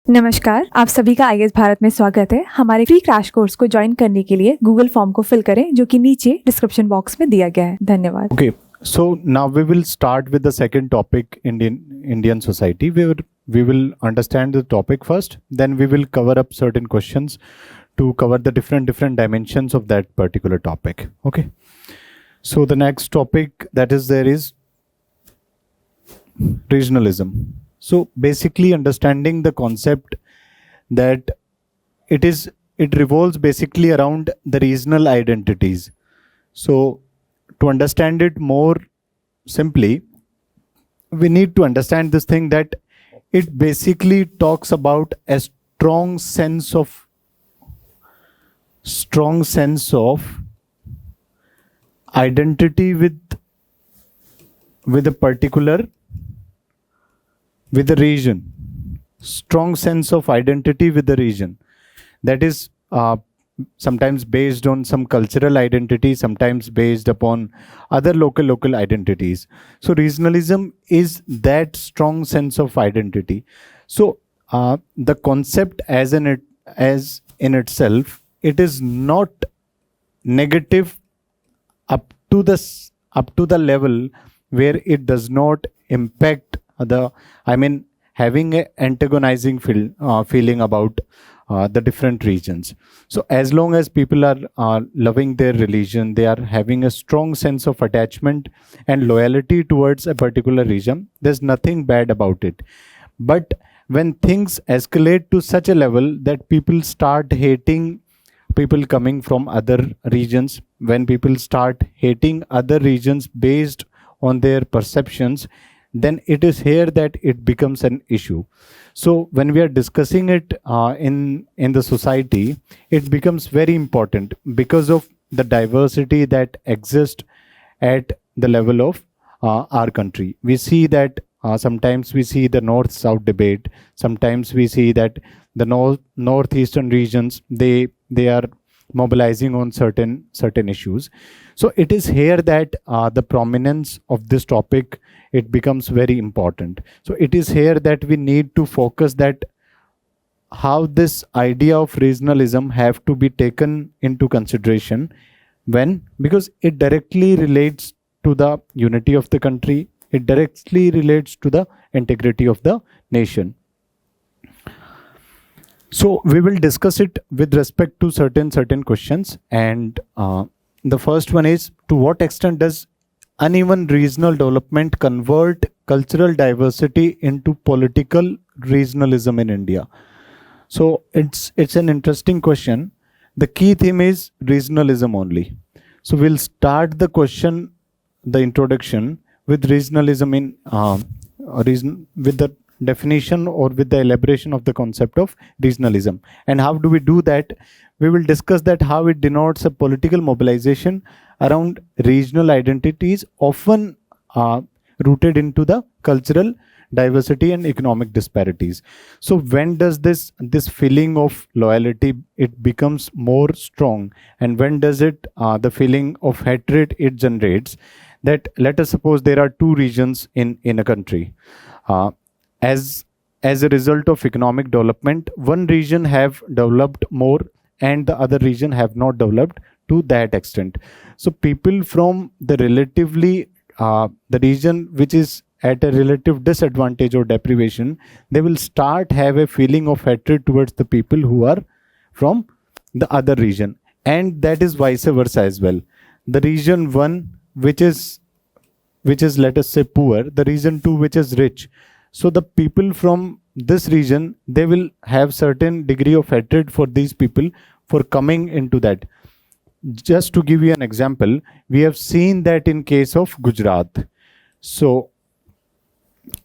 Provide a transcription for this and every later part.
नमस्कार, आप सभी का आईएएस भारत में स्वागत है। हमारे फ्री क्रैश कोर्स को ज्वाइन करने के लिए गूगल फॉर्म को फिल करें जो कि नीचे डिस्क्रिप्शन बॉक्स में दिया गया है। धन्यवाद। Okay, so now we will start with the second topic, Indian society. We will understand the topic first, then we will cover up certain questions to cover the different dimensions of that particular topic. Okay, so the next topic that is there is regionalism. So basically understanding the concept that it revolves basically around the regional identities. So to understand it more simply, we need to understand this thing that it basically talks about a strong sense of identity with a particular, with the region, strong sense of identity with the region. That is sometimes based on some cultural identity, sometimes based upon other local identities. So regionalism is that strong sense of identity. So the concept as in itself, it is not negative up to the level where it does not impact having a antagonizing feeling about the different regions. So as long as people are loving their religion, they are having a strong sense of attachment and loyalty towards a particular region, there's nothing bad about it. But when things escalate to such a level that people start hating people coming from other regions, when people start hating other regions based on their perceptions, then it is here that it becomes an issue. So when we are discussing it in the society, it becomes very important because of the diversity that exists at the level of our country. We see that sometimes we see the north-south debate. Sometimes we see that the northeastern regions, they are mobilizing on certain issues. So it is here that the prominence of this topic, it becomes very important. So it is here that we need to focus that how this idea of regionalism have to be taken into consideration because it directly relates to the unity of the country, it directly relates to the integrity of the nation. So we will discuss it with respect to certain questions, and the first one is, to what extent does uneven regional development convert cultural diversity into political regionalism in India? So it's an interesting question. The key theme is regionalism only. So we'll start the question, the introduction, with regionalism in with the definition or with the elaboration of the concept of regionalism. And how do we do that? We will discuss that how it denotes a political mobilization around regional identities, often rooted into the cultural diversity and economic disparities. So when does this feeling of loyalty, it becomes more strong, and when does it the feeling of hatred it generates? That, let us suppose there are two regions in a country. As a result of economic development, one region have developed more and the other region have not developed to that extent. So people from the relatively the region which is at a relative disadvantage or deprivation, they will start have a feeling of hatred towards the people who are from the other region, and that is vice versa as well. The region one which is let us say poor, the region two which is rich. So the people from this region, they will have certain degree of hatred for these people for coming into that. Just to give you an example, we have seen that in case of Gujarat. So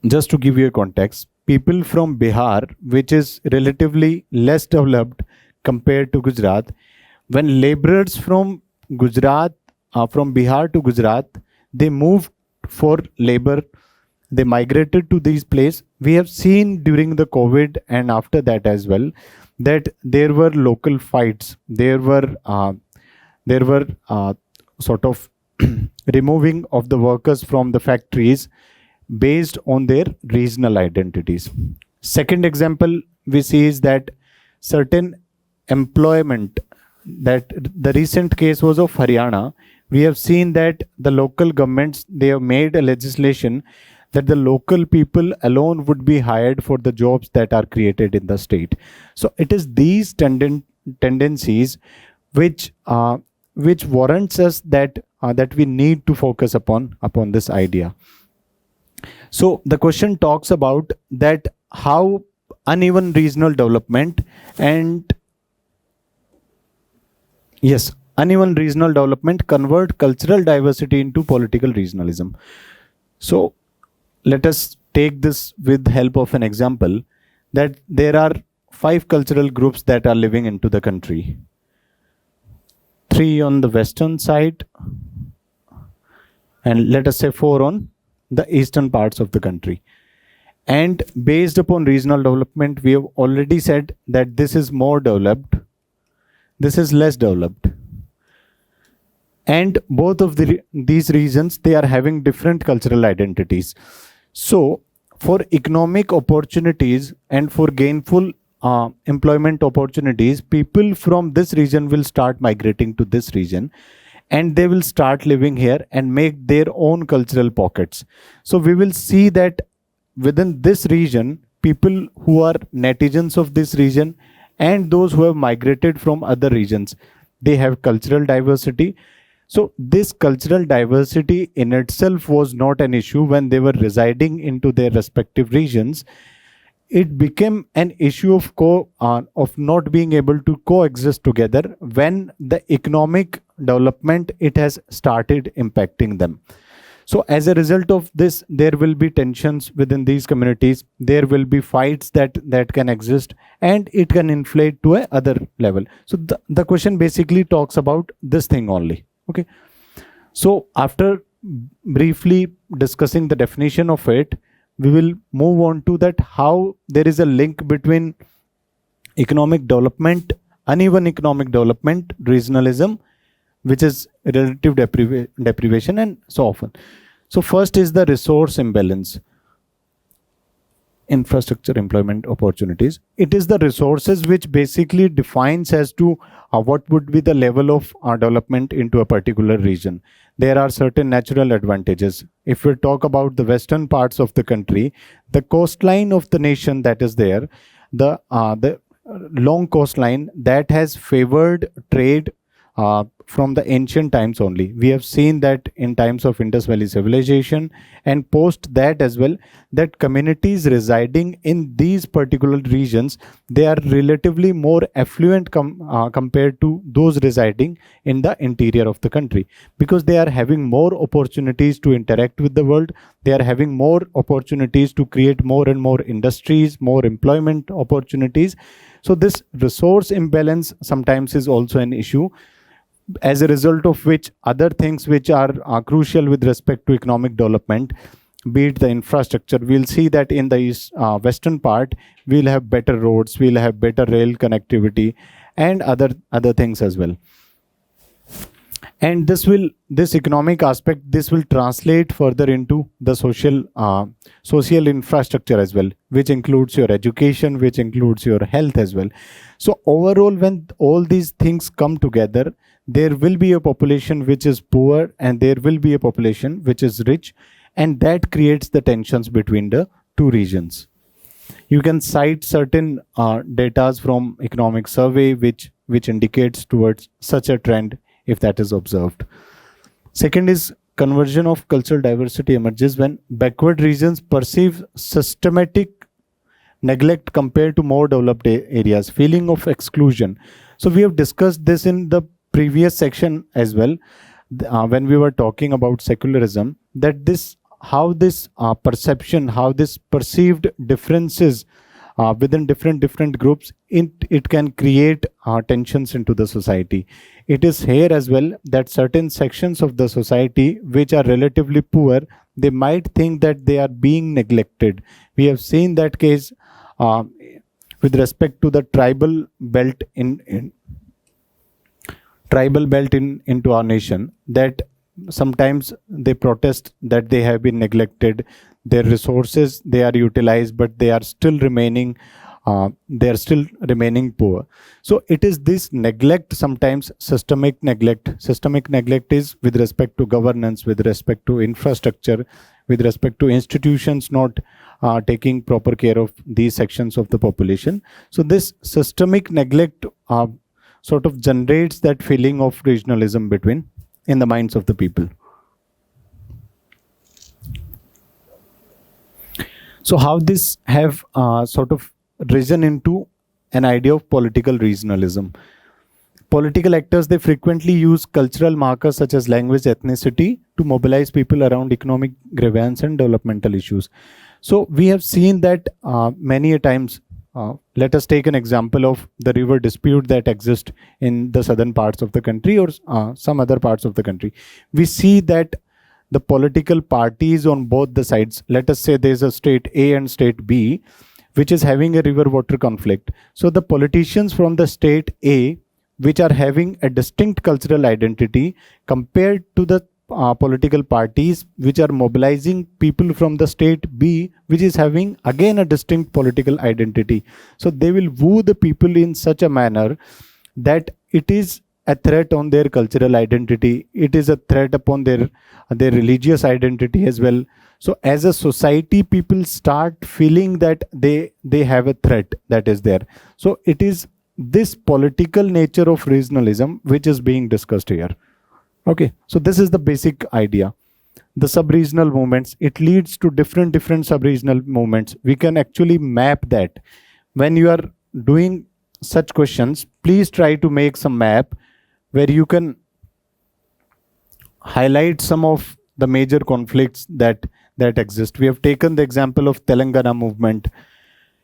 just to give you a context, people from Bihar, which is relatively less developed compared to Gujarat, when laborers from Gujarat, from Bihar to Gujarat, they moved for labor, they migrated to these places. We have seen during the COVID and after that as well, that there were local fights. There were sort of removing of the workers from the factories based on their regional identities. Second example we see is that certain employment, that the recent case was of Haryana. We have seen that the local governments, they have made a legislation that the local people alone would be hired for the jobs that are created in the state. So it is these tendencies which warrants us that we need to focus upon this idea. So the question talks about that how uneven regional development and uneven regional development convert cultural diversity into political regionalism. So let us take this with help of an example, that there are 5 cultural groups that are living into the country. 3 on the western side, and let us say 4 on the eastern parts of the country. And based upon regional development, we have already said that this is more developed, this is less developed. And both of these regions, they are having different cultural identities. So for economic opportunities and for gainful employment opportunities, people from this region will start migrating to this region, and they will start living here and make their own cultural pockets. So we will see that within this region, people who are netizens of this region and those who have migrated from other regions, they have cultural diversity. So this cultural diversity in itself was not an issue when they were residing into their respective regions. It became an issue of not being able to coexist together when the economic development, it has started impacting them. So as a result of this, there will be tensions within these communities. There will be fights that can exist, and it can inflate to a other level. So the question basically talks about this thing only. Okay. So after briefly discussing the definition of it, we will move on to that how there is a link between economic development, uneven economic development, regionalism, which is relative deprivation, and so on. So first is the resource imbalance. Infrastructure, employment opportunities. It is the resources which basically defines as to what would be the level of development into a particular region. There are certain natural advantages. If we talk about the western parts of the country, the coastline of the nation that is there, the long coastline that has favored trade from the ancient times only. We have seen that in times of Indus Valley civilization, and post that as well, that communities residing in these particular regions, they are relatively more affluent compared to those residing in the interior of the country, because they are having more opportunities to interact with the world. They are having more opportunities to create more and more industries, more employment opportunities. So this resource imbalance sometimes is also an issue, as a result of which other things which are crucial with respect to economic development, be it the infrastructure, we'll see that in the western part, we'll have better roads, we'll have better rail connectivity, and other things as well. And this economic aspect, this will translate further into the social infrastructure as well, which includes your education, which includes your health as well. So overall, when all these things come together, there will be a population which is poor and there will be a population which is rich, and that creates the tensions between the two regions. You can cite certain data from economic survey which indicates towards such a trend if that is observed. Second is conversion of cultural diversity emerges when backward regions perceive systematic neglect compared to more developed areas, feeling of exclusion. So we have discussed this in the previous section as well, when we were talking about secularism, that how this perception, how this perceived differences within different groups, it can create tensions into the society. It is here as well that certain sections of the society which are relatively poor, they might think that they are being neglected. We have seen that case with respect to the tribal belt into our nation, that sometimes they protest that they have been neglected, their resources, they are utilized, but they are still remaining poor. So it is this neglect, sometimes systemic neglect. Systemic neglect is with respect to governance, with respect to infrastructure, with respect to institutions not taking proper care of these sections of the population. So this systemic neglect sort of generates that feeling of regionalism in the minds of the people. So how this have sort of risen into an idea of political regionalism. Political actors, they frequently use cultural markers such as language, ethnicity to mobilize people around economic grievance and developmental issues. So we have seen that many a times. Let us take an example of the river dispute that exists in the southern parts of the country or some other parts of the country. We see that the political parties on both the sides, let us say there's a state A and state B, which is having a river water conflict. So the politicians from the state A, which are having a distinct cultural identity, compared to the political parties which are mobilizing people from the state B, which is having again a distinct political identity. So they will woo the people in such a manner that it is a threat on their cultural identity. It is a threat upon their religious identity as well. So as a society, people start feeling that they have a threat that is there. So it is this political nature of regionalism which is being discussed here. Okay, so this is the basic idea. The sub-regional movements, it leads to different sub-regional movements. We can actually map that. When you are doing such questions, please try to make some map where you can highlight some of the major conflicts that exist. We have taken the example of Telangana movement.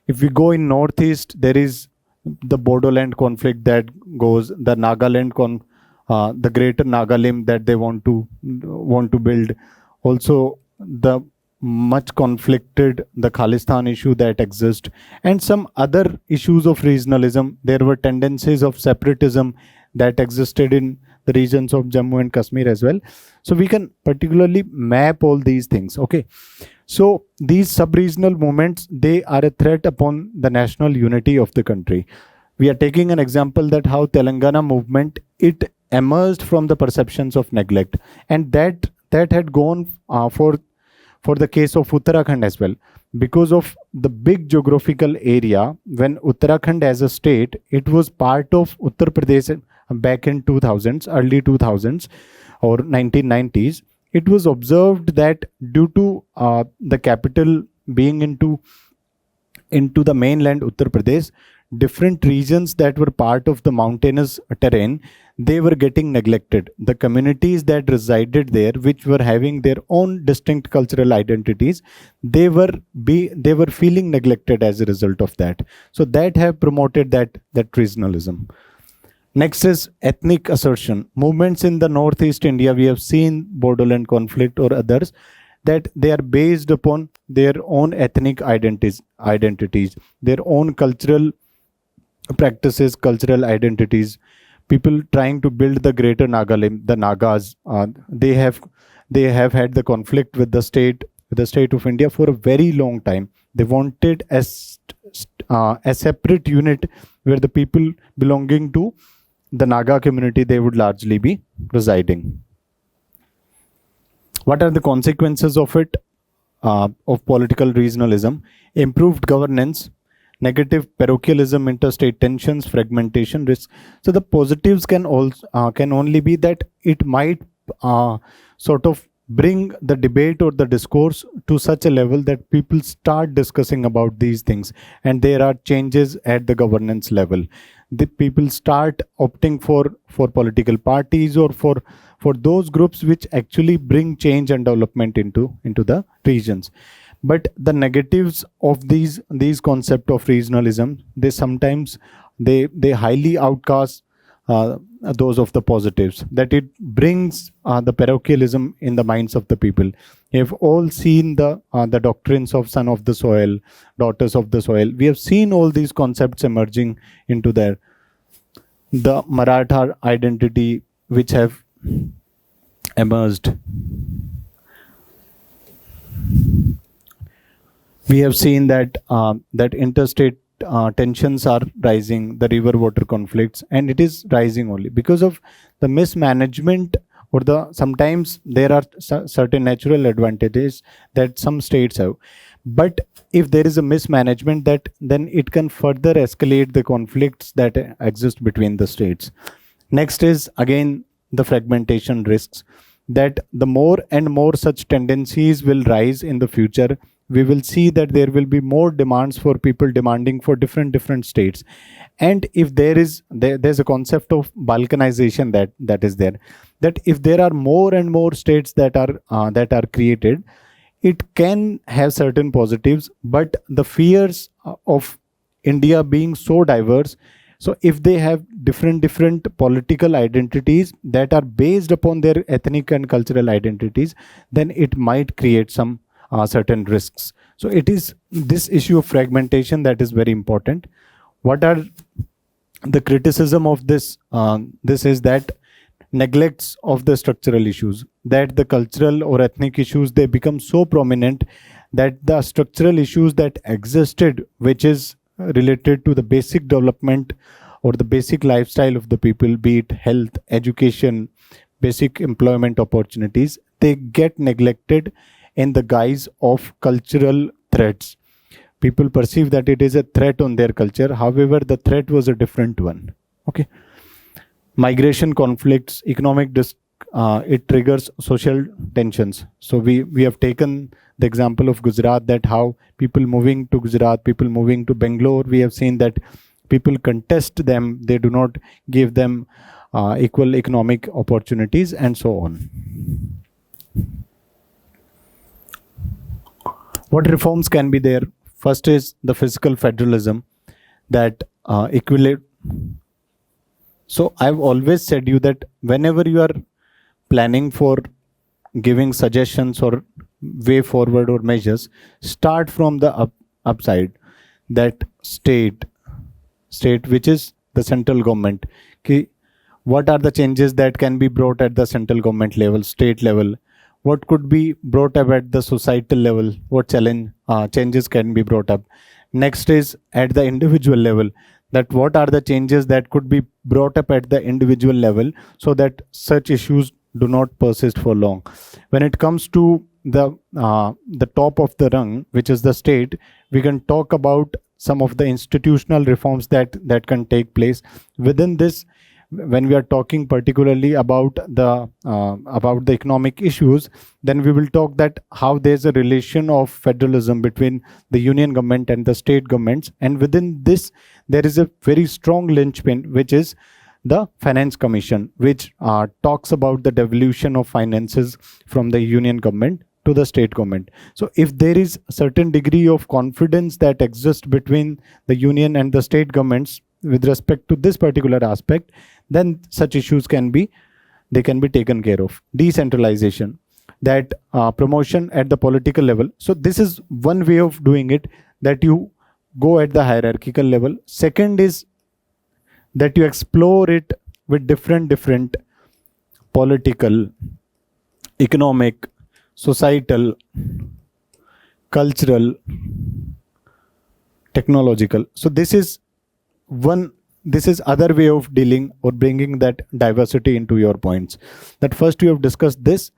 If we go in northeast, there is the Bodoland conflict that goes, the Nagaland the greater Nagalim that they want to build. Also the much conflicted the Khalistan issue that exists, and some other issues of regionalism. There were tendencies of separatism that existed in the regions of Jammu and Kashmir as well. So we can particularly map all these things. Okay, so these sub-regional movements, they are a threat upon the national unity of the country. We are taking an example that how Telangana movement, it emerged from the perceptions of neglect, and that had gone for the case of Uttarakhand as well, because of the big geographical area. When Uttarakhand as a state, it was part of Uttar Pradesh back in 2000s, early 2000s or 1990s. It was observed that due to the capital being into the mainland Uttar Pradesh, different regions that were part of the mountainous terrain, they were getting neglected. The communities that resided there, which were having their own distinct cultural identities, they were feeling neglected as a result of that. So that have promoted that regionalism. Next is ethnic assertion. Movements in the northeast India, we have seen Bodoland conflict or others, that they are based upon their own ethnic identities, their own cultural practices, cultural identities. People trying to build the greater Nagalim, the Nagas, they have had the conflict with the state of India for a very long time. They wanted a separate unit where the people belonging to the Naga community, they would largely be residing. What are the consequences of it, of political regionalism? Improved governance, negative parochialism, interstate tensions, fragmentation, risk. So the positives can only be that it might sort of bring the debate or the discourse to such a level that people start discussing about these things, and there are changes at the governance level. The people start opting for political parties or for those groups which actually bring change and development into the regions. But the negatives of these concept of regionalism, they sometimes they highly outcast those of the positives, that it brings the parochialism in the minds of the people. We have all seen the doctrines of son of the soil, daughters of the soil. We have seen all these concepts emerging into there. The Maratha identity which have emerged. We have seen that that interstate tensions are rising, the river water conflicts, and it is rising only because of the mismanagement, or the sometimes there are certain natural advantages that some states have, but if there is a mismanagement, that then it can further escalate the conflicts that exist between the states. Next is again the fragmentation risks, that the more and more such tendencies will rise in the future, we will see that there will be more demands for people demanding for different states. And if there's a concept of balkanization that is there, that if there are more and more states that are created, it can have certain positives, but the fears of India being so diverse, so if they have different political identities that are based upon their ethnic and cultural identities, then it might create some certain risks. So it is this issue of fragmentation that is very important. What are the criticism of this? This is that neglects of the structural issues, that the cultural or ethnic issues, they become so prominent that the structural issues that existed, which is related to the basic development or the basic lifestyle of the people, be it health, education, basic employment opportunities, they get neglected in the guise of cultural threats. People perceive that it is a threat on their culture, however the threat was a different one. Okay. Migration conflicts, it triggers social tensions. So we have taken the example of Gujarat, that how people moving to Gujarat, people moving to Bangalore, we have seen that people contest them, they do not give them equal economic opportunities, and so on. What reforms can be there? First is the fiscal federalism, that equilibrate. So I've always said you that whenever you are planning for giving suggestions or way forward or measures, start from the upside, that state which is the central government. What are the changes that can be brought at the central government level, state level? What could be brought up at the societal level? What changes can be brought up? Next is at the individual level, that what are the changes that could be brought up at the individual level so that such issues do not persist for long. When it comes to the top of the rung, which is the state, we can talk about some of the institutional reforms that can take place within this. When we are talking particularly about the economic issues, then we will talk that how there's a relation of federalism between the union government and the state governments, and within this there is a very strong linchpin, which is the Finance Commission, which talks about the devolution of finances from the union government to the state government. So if there is a certain degree of confidence that exists between the union and the state governments with respect to this particular aspect, then such issues can be taken care of. Decentralization, that promotion at the political level. So this is one way of doing it, that you go at the hierarchical level. Second is that you explore it with different political, economic, societal, cultural, technological. So this is other way of dealing or bringing that diversity into your points. That first you have discussed this,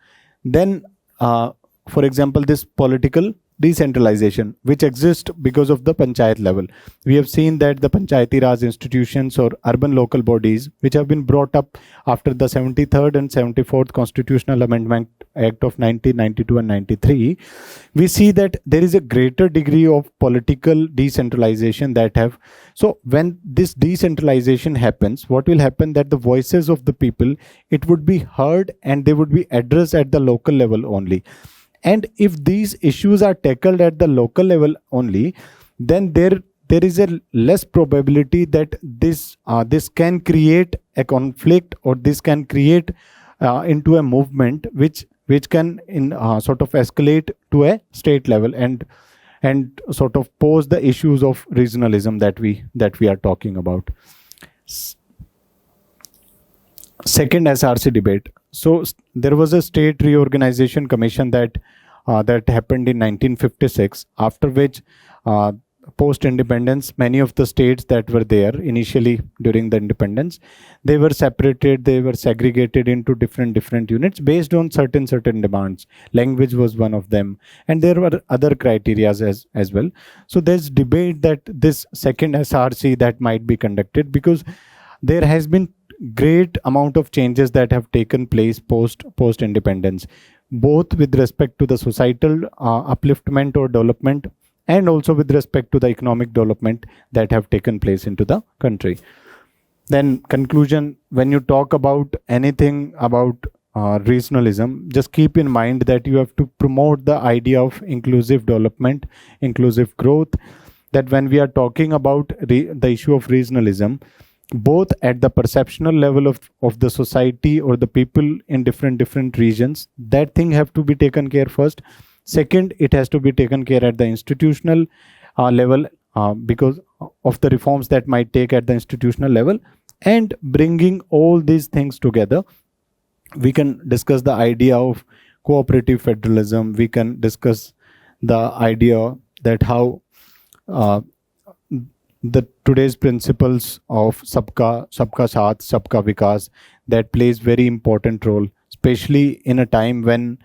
then for example this political decentralization, which exists because of the panchayat level. We have seen that the Panchayati Raj institutions or urban local bodies, which have been brought up after the 73rd and 74th Constitutional Amendment Act of 1992 and 93, we see that there is a greater degree of political decentralization that have. So when this decentralization happens, what will happen, that the voices of the people, it would be heard and they would be addressed at the local level only. And if these issues are tackled at the local level only, then there is a less probability that this can create a conflict, or this can create into a movement which can sort of escalate to a state level and sort of pose the issues of regionalism that we are talking about. Second, SRC debate. So there was a state reorganization commission that that happened in 1956, after which post-independence, many of the states that were there initially during the independence, they were separated, they were segregated into different units based on certain demands. Language was one of them, and there were other criteria as well. So there's debate that this second SRC that might be conducted, because there has been great amount of changes that have taken place post independence, both with respect to the societal upliftment or development, and also with respect to the economic development that have taken place into the country. Then conclusion, when you talk about anything about regionalism, just keep in mind that you have to promote the idea of inclusive development, inclusive growth. That when we are talking about the issue of regionalism, both at the perceptional level of the society or the people in different regions, that thing have to be taken care first. Second, it has to be taken care at the institutional level, because of the reforms that might take at the institutional level. And bringing all these things together, we can discuss the idea of cooperative federalism. We can discuss the idea that how the today's principles of sabka saath, sabka vikas, that plays very important role, especially in a time when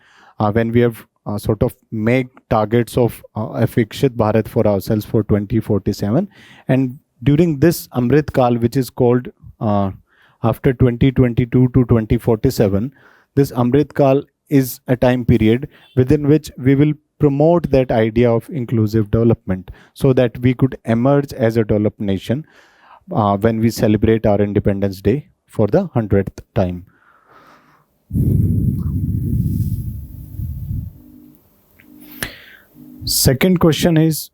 we have sort of make targets of a Viksit Bharat for ourselves for 2047. And during this Amrit Kal, which is called after 2022 to 2047, this Amrit Kal is a time period within which we will promote that idea of inclusive development, so that we could emerge as a developed nation when we celebrate our Independence Day for the 100th time. Second question is,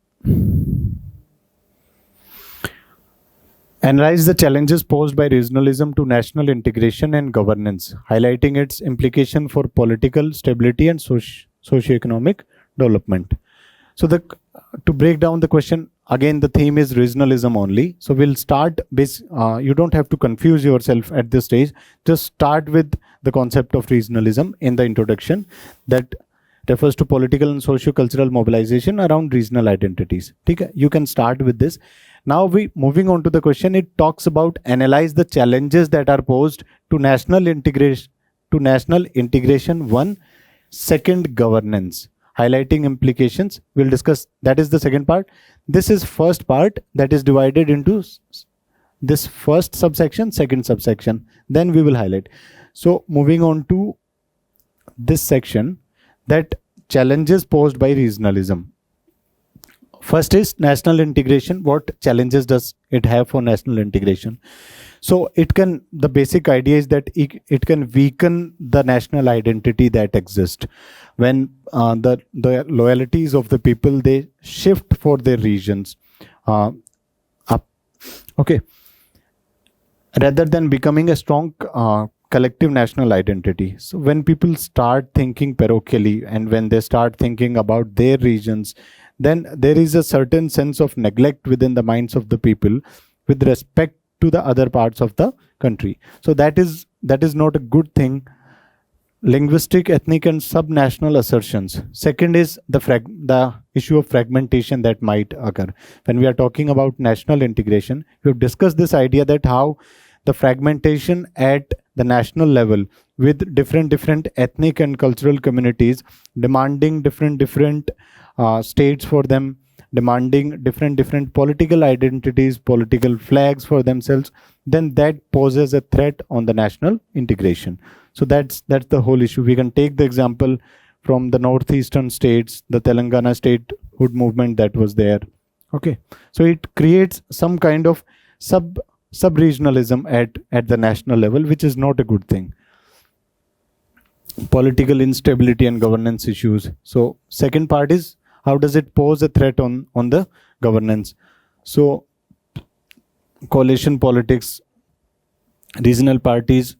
analyze the challenges posed by regionalism to national integration and governance, highlighting its implication for political stability and socio-economic development. So to break down the question, again the theme is regionalism only. So we'll start you don't have to confuse yourself at this stage. Just start with the concept of regionalism in the introduction, that refers to political and socio-cultural mobilization around regional identities. Okay? You can start with this. Now we moving on to the question. It talks about analyze the challenges that are posed to national integration. One, second, governance, highlighting implications. We'll discuss. That is the second part. This is first part, that is divided into this first subsection, second subsection. Then we will highlight. So moving on to this section, that challenges posed by regionalism. First is national integration. What challenges does it have for national integration? So the basic idea is that it can weaken the national identity that exists when the loyalties of the people, they shift for their regions up, okay, rather than becoming a strong collective national identity. So when people start thinking parochially, and when they start thinking about their regions, then there is a certain sense of neglect within the minds of the people with respect to the other parts of the country. So that is not a good thing. Linguistic, ethnic and subnational assertions. Second is the issue of fragmentation that might occur. When we are talking about national integration, we have discussed this idea that how the fragmentation at the national level, with different ethnic and cultural communities demanding different states for them, demanding different political identities, political flags for themselves, then that poses a threat on the national integration. So that's the whole issue. We can take the example from the northeastern states, the Telangana statehood movement that was there. Okay, so it creates some kind of sub-regionalism at the national level, which is not a good thing. Political instability and governance issues. So second part is, how does it pose a threat on the governance? So coalition politics, regional parties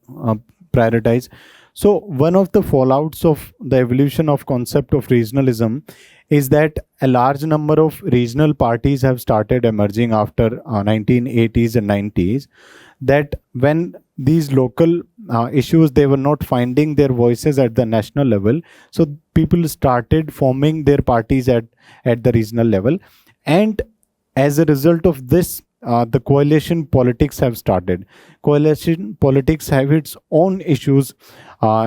prioritize. So one of the fallouts of the evolution of concept of regionalism is that a large number of regional parties have started emerging after 1980s and 90s, that when these local issues, they were not finding their voices at the national level, so people started forming their parties at the regional level. And as a result of this, the coalition politics have started. Coalition politics have its own issues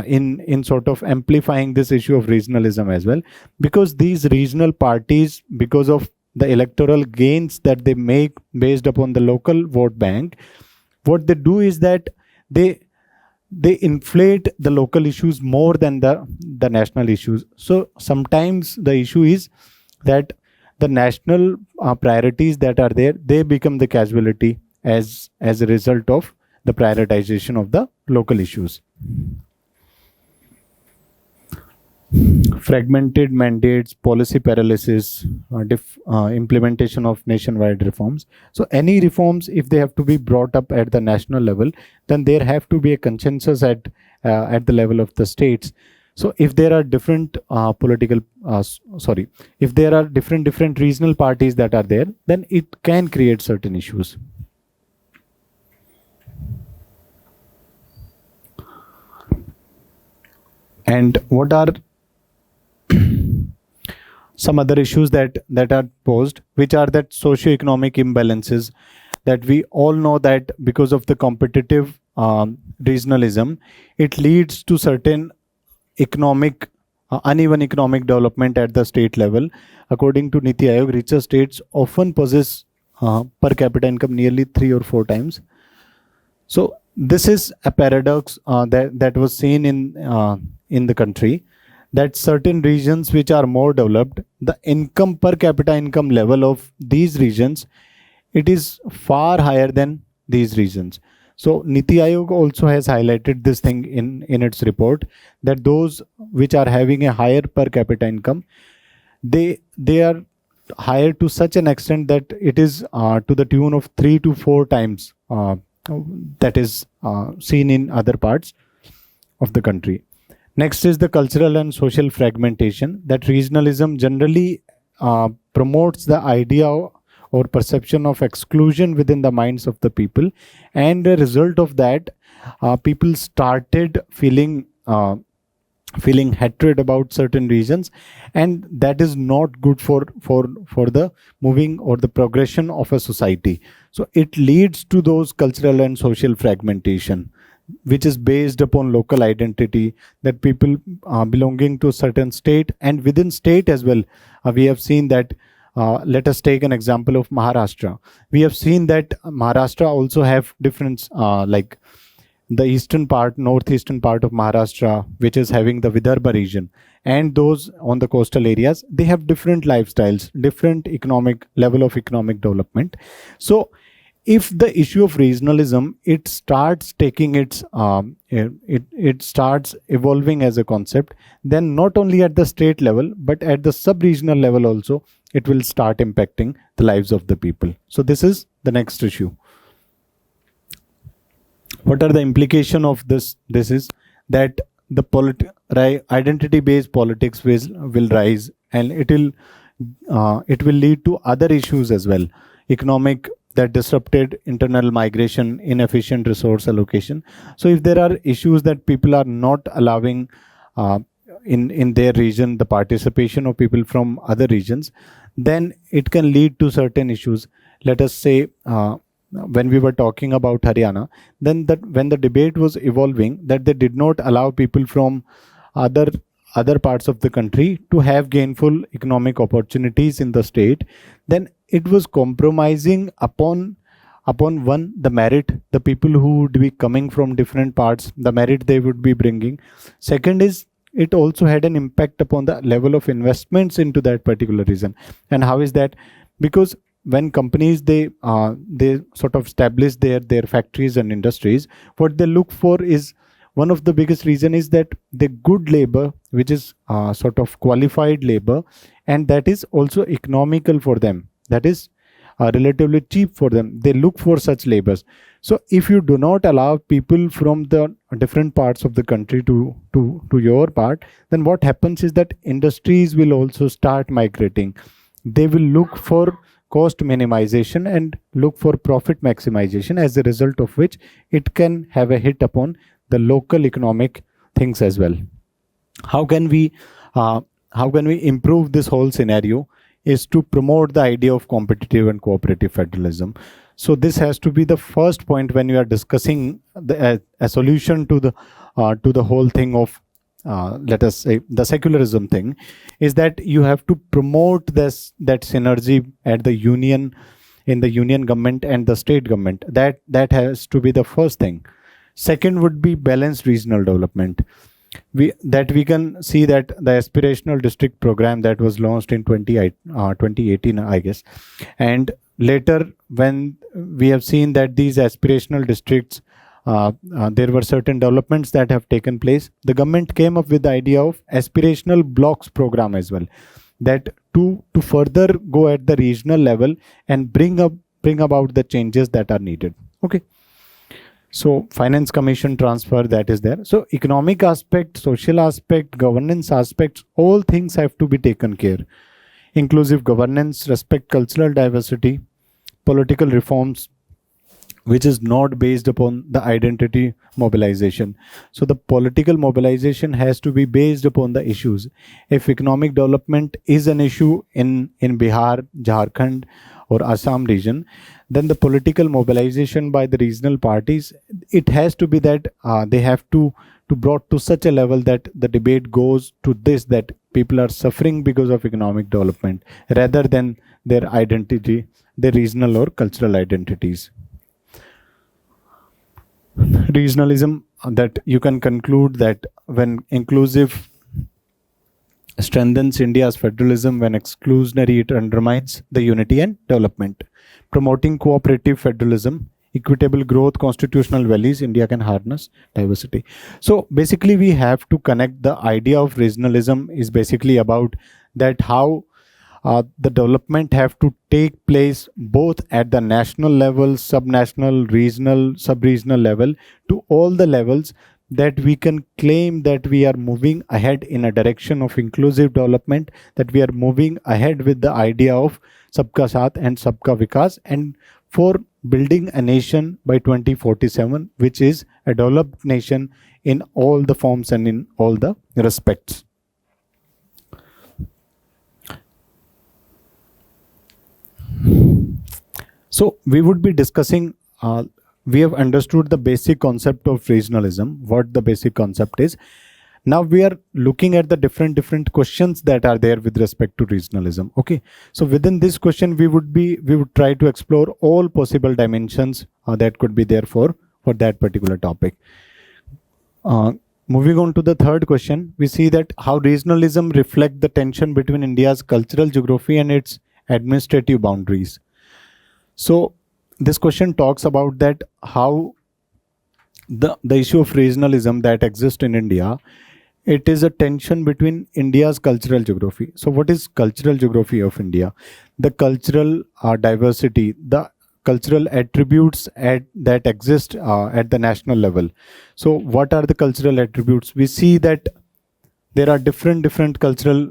in sort of amplifying this issue of regionalism as well, because these regional parties, because of the electoral gains that they make based upon the local vote bank, what they do is that they inflate the local issues more than the national issues. So sometimes the issue is that the national priorities that are there, they become the casualty as a result of the prioritization of the local issues. Fragmented mandates, policy paralysis, implementation of nationwide reforms. So any reforms, if they have to be brought up at the national level, then there have to be a consensus at the level of the states. So if there are different if there are different regional parties that are there, then it can create certain issues. And what are some other issues that are posed, which are that socio-economic imbalances, that we all know that because of the competitive regionalism, it leads to certain uneven economic development at the state level. According to Niti Aayog, richer states often possess per capita income nearly 3 or 4 times. So this is a paradox that was seen in the country, that certain regions which are more developed, the income per capita income level of these regions, it is far higher than these regions. So Niti Aayog also has highlighted this thing in its report, that those which are having a higher per capita income, they are higher to such an extent that it is to the tune of 3 to 4 times that is seen in other parts of the country. Next is the cultural and social fragmentation, that regionalism generally promotes the idea or perception of exclusion within the minds of the people, and the result of that, people started feeling hatred about certain regions, and that is not good for the moving or the progression of a society. So it leads to those cultural and social fragmentation, which is based upon local identity, that people belonging to a certain state, and within state as well. We have seen that, let us take an example of Maharashtra. We have seen that Maharashtra also have different, like the eastern part, northeastern part of Maharashtra, which is having the Vidarbha region, and those on the coastal areas, they have different lifestyles, different economic level of economic development. So if the issue of regionalism, it starts taking its it starts evolving as a concept, then not only at the state level but at the sub-regional level also, it will start impacting the lives of the people. So this is the next issue. What are the implications of this? This is that the identity-based politics will rise, and it will lead to other issues as well. Economic, that disrupted internal migration, inefficient resource allocation. So if there are issues that people are not allowing in their region the participation of people from other regions, then it can lead to certain issues. Let us say, when we were talking about Haryana, then that when the debate was evolving, that they did not allow people from other parts of the country to have gainful economic opportunities in the state, then it was compromising upon one, the merit, the people who would be coming from different parts, the merit they would be bringing. Second is, it also had an impact upon the level of investments into that particular region. And how is that? Because when companies, they sort of establish their factories and industries, what they look for is, one of the biggest reason is that the good labor, which is sort of qualified labor, and that is also economical for them, that is relatively cheap for them. They look for such labors. So if you do not allow people from the different parts of the country to your part, then what happens is that industries will also start migrating. They will look for cost minimization and look for profit maximization, as a result of which it can have a hit upon the local economic things as well. How can we improve this whole scenario is to promote the idea of competitive and cooperative federalism. So this has to be the first point when you are discussing a solution to the whole thing of let us say the secularism thing, is that you have to promote that synergy at the union, in the union government and the state government. That has to be the first thing. Second would be balanced regional development. We can see that the aspirational district program that was launched in 2018, I guess, and later when we have seen that these aspirational districts, there were certain developments that have taken place, the government came up with the idea of aspirational blocks program as well, that to further go at the regional level and bring about the changes that are needed. Okay. So finance commission transfer, that is there. So economic aspect, social aspect, governance aspects, all things have to be taken care. Inclusive governance, respect cultural diversity, political reforms, which is not based upon the identity mobilization. So the political mobilization has to be based upon the issues. If economic development is an issue in Bihar, Jharkhand or Assam region, then the political mobilization by the regional parties, it has to be that they have to brought to such a level that the debate goes to this, that people are suffering because of economic development rather than their identity, their regional or cultural identities. Regionalism, that you can conclude that when inclusive strengthens India's federalism, when exclusionary it undermines the unity and development. Promoting cooperative federalism, equitable growth, constitutional values, India can harness diversity. So basically we have to connect the idea of regionalism is basically about that how the development have to take place both at the national level, subnational, regional, sub-regional level, to all the levels, that we can claim that we are moving ahead in a direction of inclusive development, that we are moving ahead with the idea of Sabka Saath and Sabka Vikas, and for building a nation by 2047, which is a developed nation in all the forms and in all the respects. So we would be discussing, we have understood the basic concept of regionalism, what the basic concept is. Now we are looking at the different questions that are there with respect to regionalism. Okay, so within this question we would try to explore all possible dimensions that could be there for that particular topic. Moving on to the third question, we see that how regionalism reflects the tension between India's cultural geography and its administrative boundaries. So this question talks about that how the issue of regionalism that exists in India, it is a tension between India's cultural geography. So what is cultural geography of India? The cultural diversity, the cultural attributes that exist at the national level. So what are the cultural attributes? We see that there are different cultural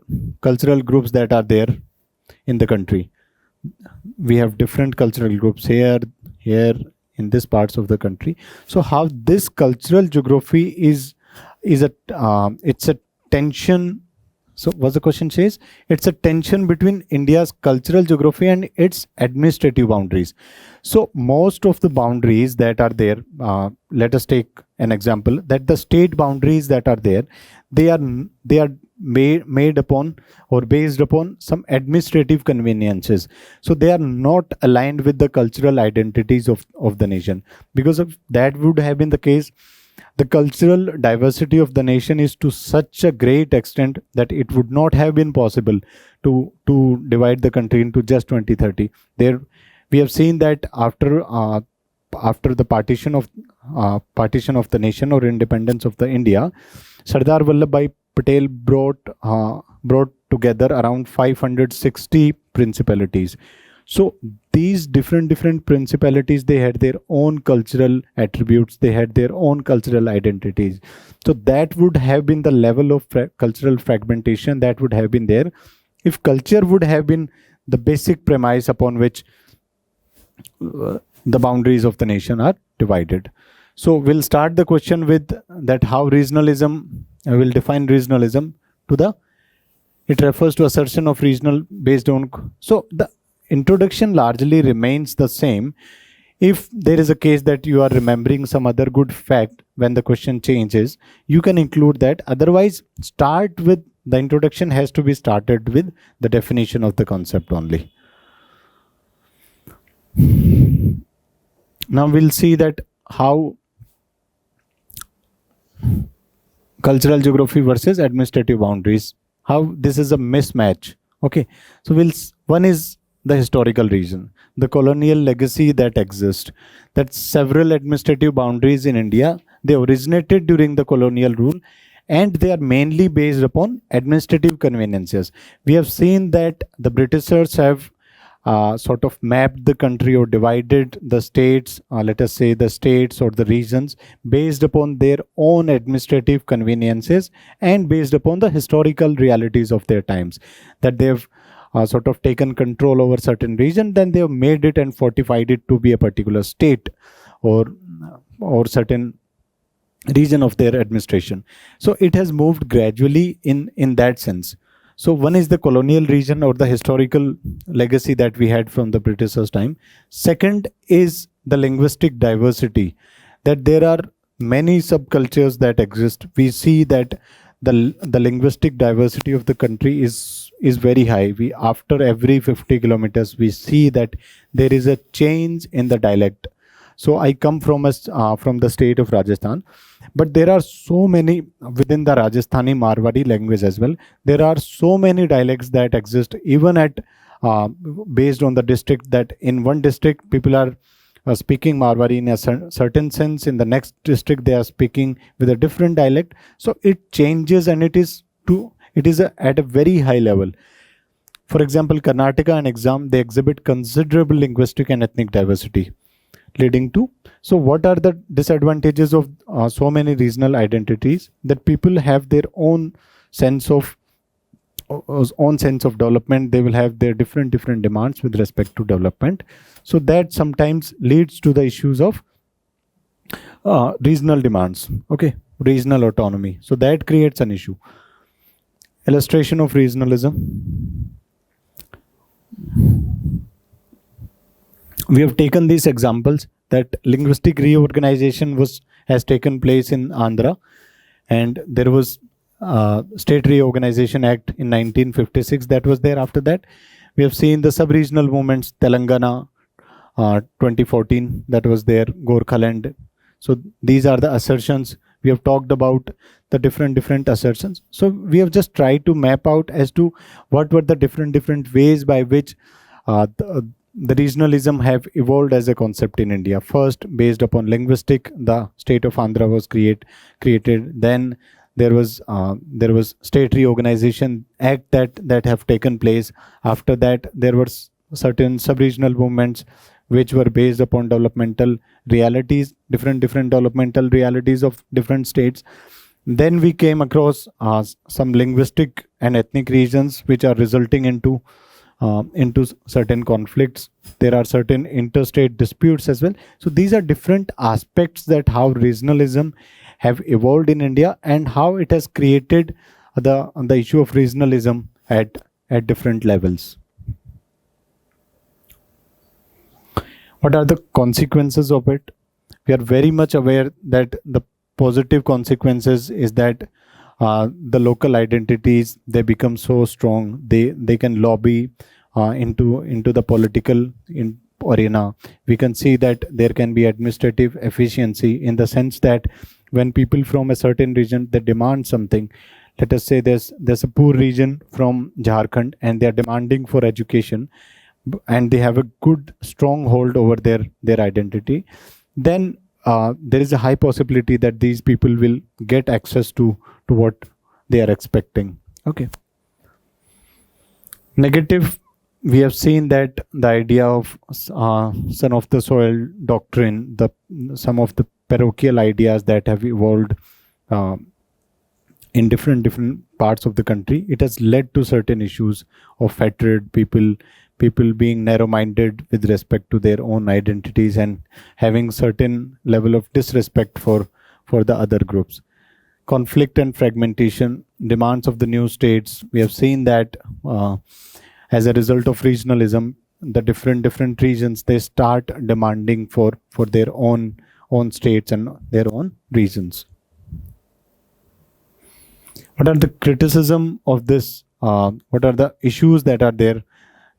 groups that are there in the country. We have different cultural groups here in these parts of the country. So how this cultural geography is it's a tension. So what the question says, it's a tension between India's cultural geography and its administrative boundaries. So most of the boundaries that are there, let us take an example, that the state boundaries that are there, they are made upon or based upon some administrative conveniences. So they are not aligned with the cultural identities of the nation. Because of that would have been the case, the cultural diversity of the nation is to such a great extent that it would not have been possible to divide the country into just 2030. There we have seen that after the partition of the nation or independence of the India, Sardar Vallabhbhai Patel brought together around 560 principalities. So these different principalities, they had their own cultural attributes, they had their own cultural identities. So that would have been the level of cultural fragmentation that would have been there if culture would have been the basic premise upon which the boundaries of the nation are divided. So we'll start the question with that, how regionalism, I will define regionalism to the, it refers to assertion of regional based on, so the introduction largely remains the same. If there is a case that you are remembering some other good fact when the question changes, you can include that. Otherwise, start with the introduction has to be started with the definition of the concept only. Now we'll see that how cultural geography versus administrative boundaries, how this is a mismatch. Okay, so one is the historical region, the colonial legacy that exists, that several administrative boundaries in India, they originated during the colonial rule, and they are mainly based upon administrative conveniences. We have seen that the Britishers have sort of mapped the country or divided the states, let us say the states or the regions, based upon their own administrative conveniences and based upon the historical realities of their times, that they've sort of taken control over certain region, then they have made it and fortified it to be a particular state or certain region of their administration. So it has moved gradually in that sense. So one is the colonial region or the historical legacy that we had from the Britishers' time. Second is the linguistic diversity, that there are many subcultures that exist. We see that the linguistic diversity of the country is very high. We, after every 50 kilometers, we see that there is a change in the dialect. So I come from the state of Rajasthan, but there are so many within the Rajasthani Marwari language as well. There are so many dialects that exist, even at based on the district, that in one district people are speaking Marwari in a certain sense, in the next district they are speaking with a different dialect. So it changes, and it is at a very high level. For example, Karnataka and Assam, they exhibit considerable linguistic and ethnic diversity, leading to, so what are the disadvantages of so many regional identities? That people have their own sense of development. They will have their different demands with respect to development. So that sometimes leads to the issues of regional demands, okay, regional autonomy. So that creates an issue. Illustration of regionalism. We have taken these examples, that linguistic reorganization has taken place in Andhra, and there was State Reorganization Act in 1956 that was there. After that, we have seen the sub-regional movements, Telangana 2014, that was there, Gorkhaland. So these are the assertions. We have talked about the different assertions. So we have just tried to map out as to what were the different ways by which the regionalism have evolved as a concept in India. First, based upon linguistic, the state of Andhra was created. Then there was State Reorganization Act that have taken place. After that, there were certain sub-regional movements which were based upon developmental realities, different developmental realities of different states. Then we came across some linguistic and ethnic regions which are resulting into certain conflicts. There are certain interstate disputes as well. So these are different aspects that how regionalism have evolved in India, and how it has created the issue of regionalism at different levels. What are the consequences of it? We are very much aware that the positive consequences is that the local identities, they become so strong, they can lobby into the political arena. We can see that there can be administrative efficiency, in the sense that when people from a certain region, they demand something. Let us say there's a poor region from Jharkhand, and they are demanding for education, and they have a good stronghold over their identity. Then there is a high possibility that these people will get access to what they are expecting. Okay. Negative we have seen that the idea of son of the soil doctrine, some of the parochial ideas that have evolved uh, in different parts of the country, it has led to certain issues of hatred, people being narrow-minded with respect to their own identities and having certain level of disrespect for the other groups. Conflict and fragmentation, demands of the new states. We have seen that as a result of regionalism, the different regions, they start demanding for their own states and their own regions. What are the criticism of this? What are the issues that are there?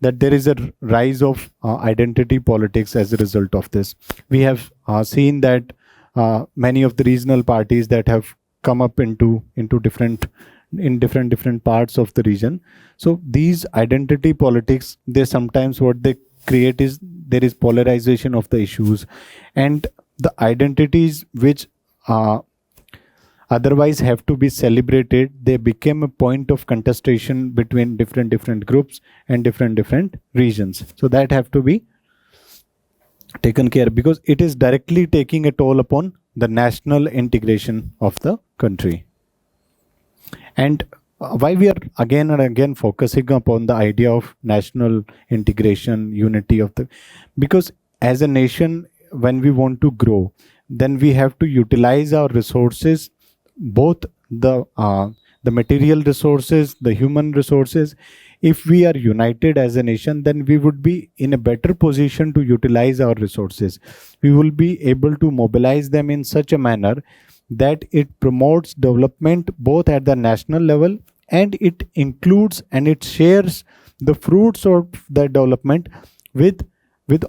That there is a rise of identity politics as a result of this. We have seen that many of the regional parties that have come up into different parts of the region. So these identity politics, they sometimes what they create is there is polarization of the issues, and the identities which otherwise have to be celebrated, they became a point of contestation between different groups and different regions. So that have to be taken care, because it is directly taking a toll upon the national integration of the country. And why we are again and again focusing upon the idea of national integration, unity of the, because as a nation, when we want to grow, then we have to utilize our resources, both the material resources, the human resources. If we are united as a nation, then we would be in a better position to utilize our resources. We will be able to mobilize them in such a manner that it promotes development both at the national level, and it includes and it shares the fruits of the development with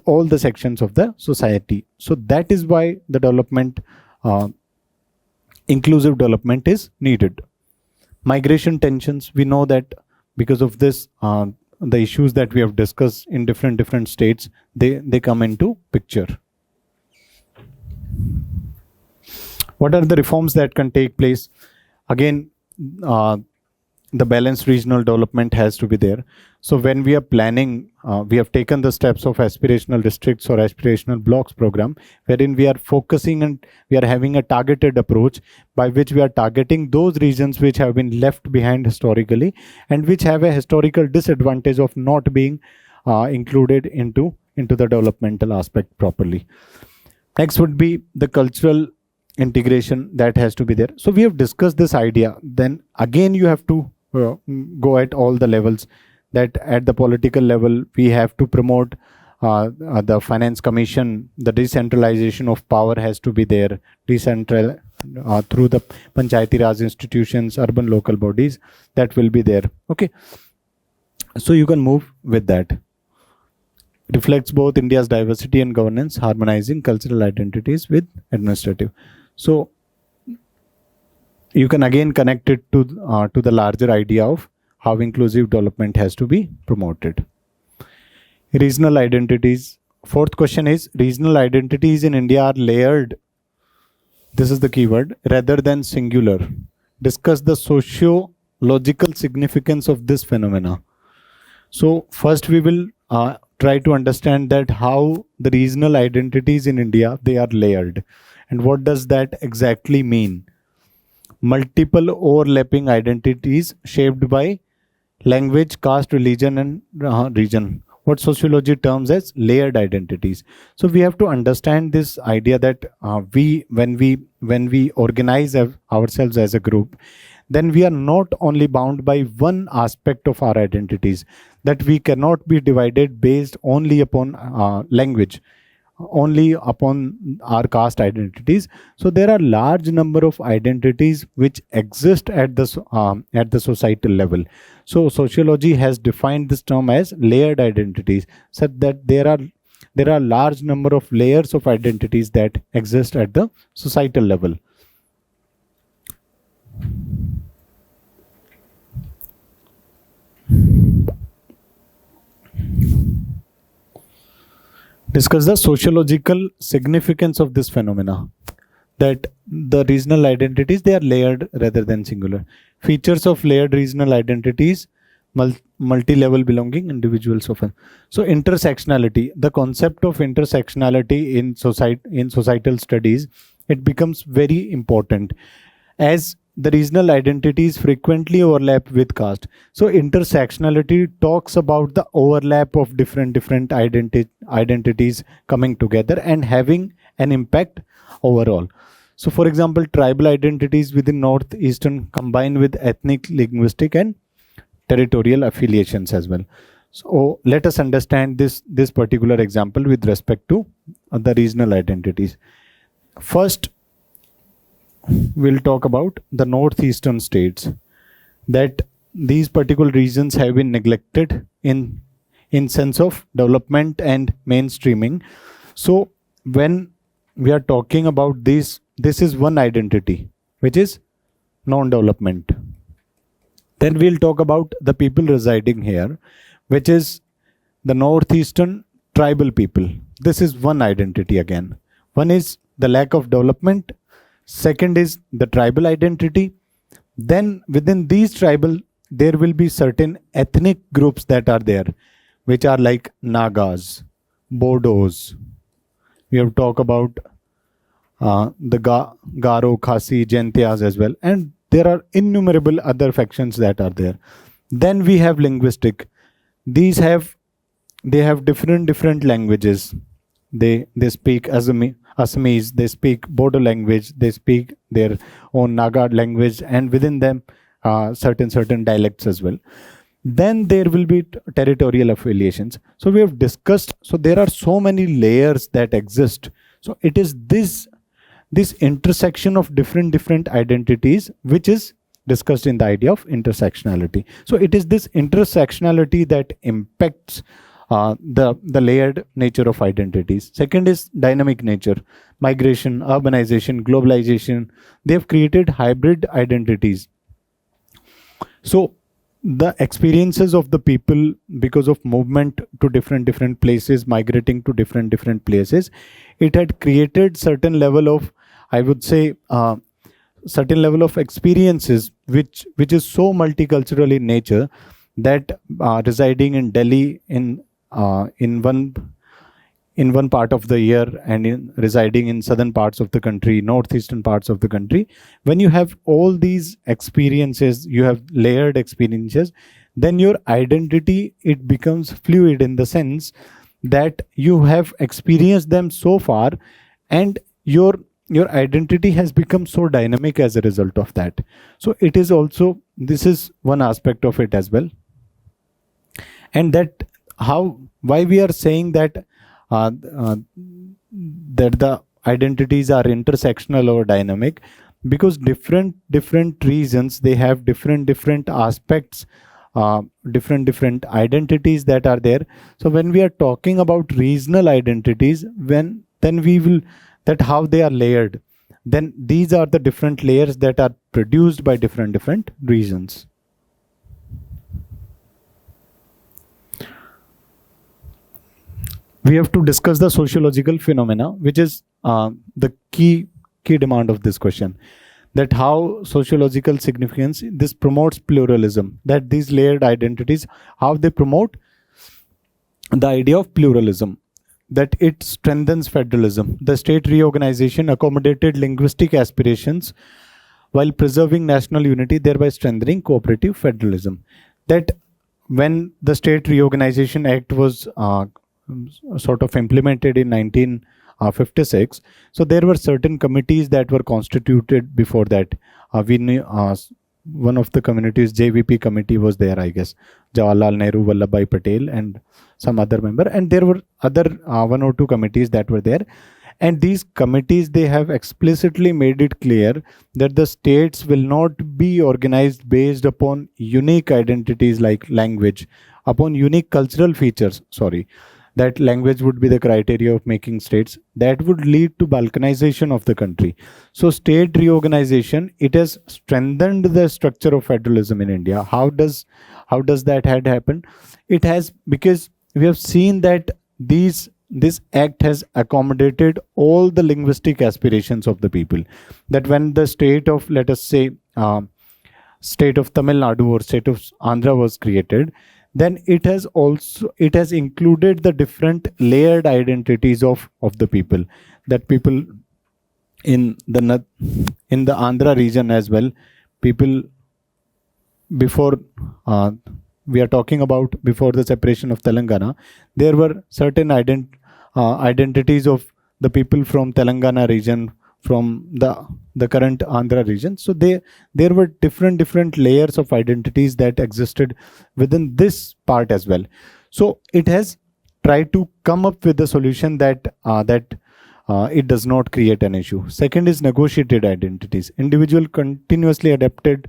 all the sections of the society. So that is why the development, inclusive development is needed. Migration tensions, we know that because of this, the issues that we have discussed in different states, they come into picture. What are the reforms that can take place? Again, the balanced regional development has to be there. So when we are planning, we have taken the steps of aspirational districts or aspirational blocks program, wherein we are focusing and we are having a targeted approach by which we are targeting those regions which have been left behind historically and which have a historical disadvantage of not being included into the developmental aspect properly. Next would be the cultural integration that has to be there. So we have discussed this idea. Then again, you have to go at all the levels. That at the political level, we have to promote the finance commission. The decentralization of power has to be there. Decentral through the Panchayati Raj institutions, urban local bodies, that will be there. Okay. So you can move with that. Reflects both India's diversity and governance, harmonizing cultural identities with administrative. So you can again connect it to the larger idea of how inclusive development has to be promoted. Regional identities. Fourth question is, regional identities in India are layered. This is the keyword, rather than singular. Discuss the socio-logical significance of this phenomena. So first we will try to understand that how the regional identities in India, they are layered. And what does that exactly mean? Multiple overlapping identities shaped by language, caste, religion, and region. What sociology terms as layered identities. So we have to understand this idea that when we organize ourselves as a group, then we are not only bound by one aspect of our identities, that we cannot be divided based only upon language, only upon our caste identities. So there are large number of identities which exist at the societal level. So sociology has defined this term as layered identities, so that there are large number of layers of identities that exist at the societal level. Discuss the sociological significance of this phenomena, that the regional identities, they are layered rather than singular. Features of layered regional identities, multi-level belonging individuals often. So intersectionality, the concept of intersectionality in societal studies, it becomes very important as the regional identities frequently overlap with caste. So intersectionality talks about the overlap of different identities coming together and having an impact overall. So for example, tribal identities within Northeastern combine with ethnic, linguistic and territorial affiliations as well. So let us understand this particular example with respect to the regional identities. First, we'll talk about the northeastern states, that these particular regions have been neglected in sense of development and mainstreaming. So when we are talking about this is one identity which is non-development. Then we'll talk about the people residing here, which is the northeastern tribal people. This is one identity again. One is the lack of development. Second is the tribal identity. Then within these tribal, there will be certain ethnic groups that are there, which are like Nagas, Bodos. We have talked about the Garo, Khasi, Jaintias as well. And there are innumerable other factions that are there. Then we have linguistic. They have different languages. They speak Assamese, they speak Bodo language, they speak their own Naga language, and within them certain dialects as well. Then there will be territorial affiliations. So we have discussed, so there are so many layers that exist. So it is this intersection of different identities which is discussed in the idea of intersectionality. So it is this intersectionality that impacts the layered nature of identities. Second is dynamic nature. Migration, urbanization, globalization, they have created hybrid identities. So the experiences of the people because of movement to different places, migrating to different places, it had created certain level of, I would say, certain level of experiences which is so multicultural in nature that residing in Delhi in one part of the year and residing in southern parts of the country, northeastern parts of the country, when you have all these experiences, you have layered experiences, then your identity, it becomes fluid in the sense that you have experienced them so far, and your identity has become so dynamic as a result of that. So it is also, this is one aspect of it as well. And that why we are saying that that the identities are intersectional or dynamic, because different regions, they have different aspects, different identities that are there. So when we are talking about regional identities, then we will, that how they are layered, then these are the different layers that are produced by different regions. We have to discuss the sociological phenomena, which is the key demand of this question, that how sociological significance, this promotes pluralism, that these layered identities, how they promote the idea of pluralism, that it strengthens federalism. The state reorganization accommodated linguistic aspirations while preserving national unity, thereby strengthening cooperative federalism. That when the State Reorganization Act was sort of implemented in 1956, so there were certain committees that were constituted before that. We knew one of the committees, JVP committee, was there, I guess, Jawaharlal Nehru, Vallabhbhai Patel, and some other member, and there were other one or two committees that were there. And these committees, they have explicitly made it clear that the states will not be organized based upon unique identities like language, upon unique cultural features, that language would be the criteria of making states. That would lead to balkanization of the country. So state reorganization, it has strengthened the structure of federalism in India. How does that had happened? It has, because we have seen that this act has accommodated all the linguistic aspirations of the people. That when the state of, let us say, state of Tamil Nadu or state of Andhra was created, then it has included the different layered identities of the people. That people in the Andhra region as well, people before we are talking about before the separation of Telangana, there were certain identities of the people from Telangana region, from the current Andhra region. So there were different layers of identities that existed within this part as well. So it has tried to come up with a solution that it does not create an issue. Second is negotiated identities. Individual continuously adapted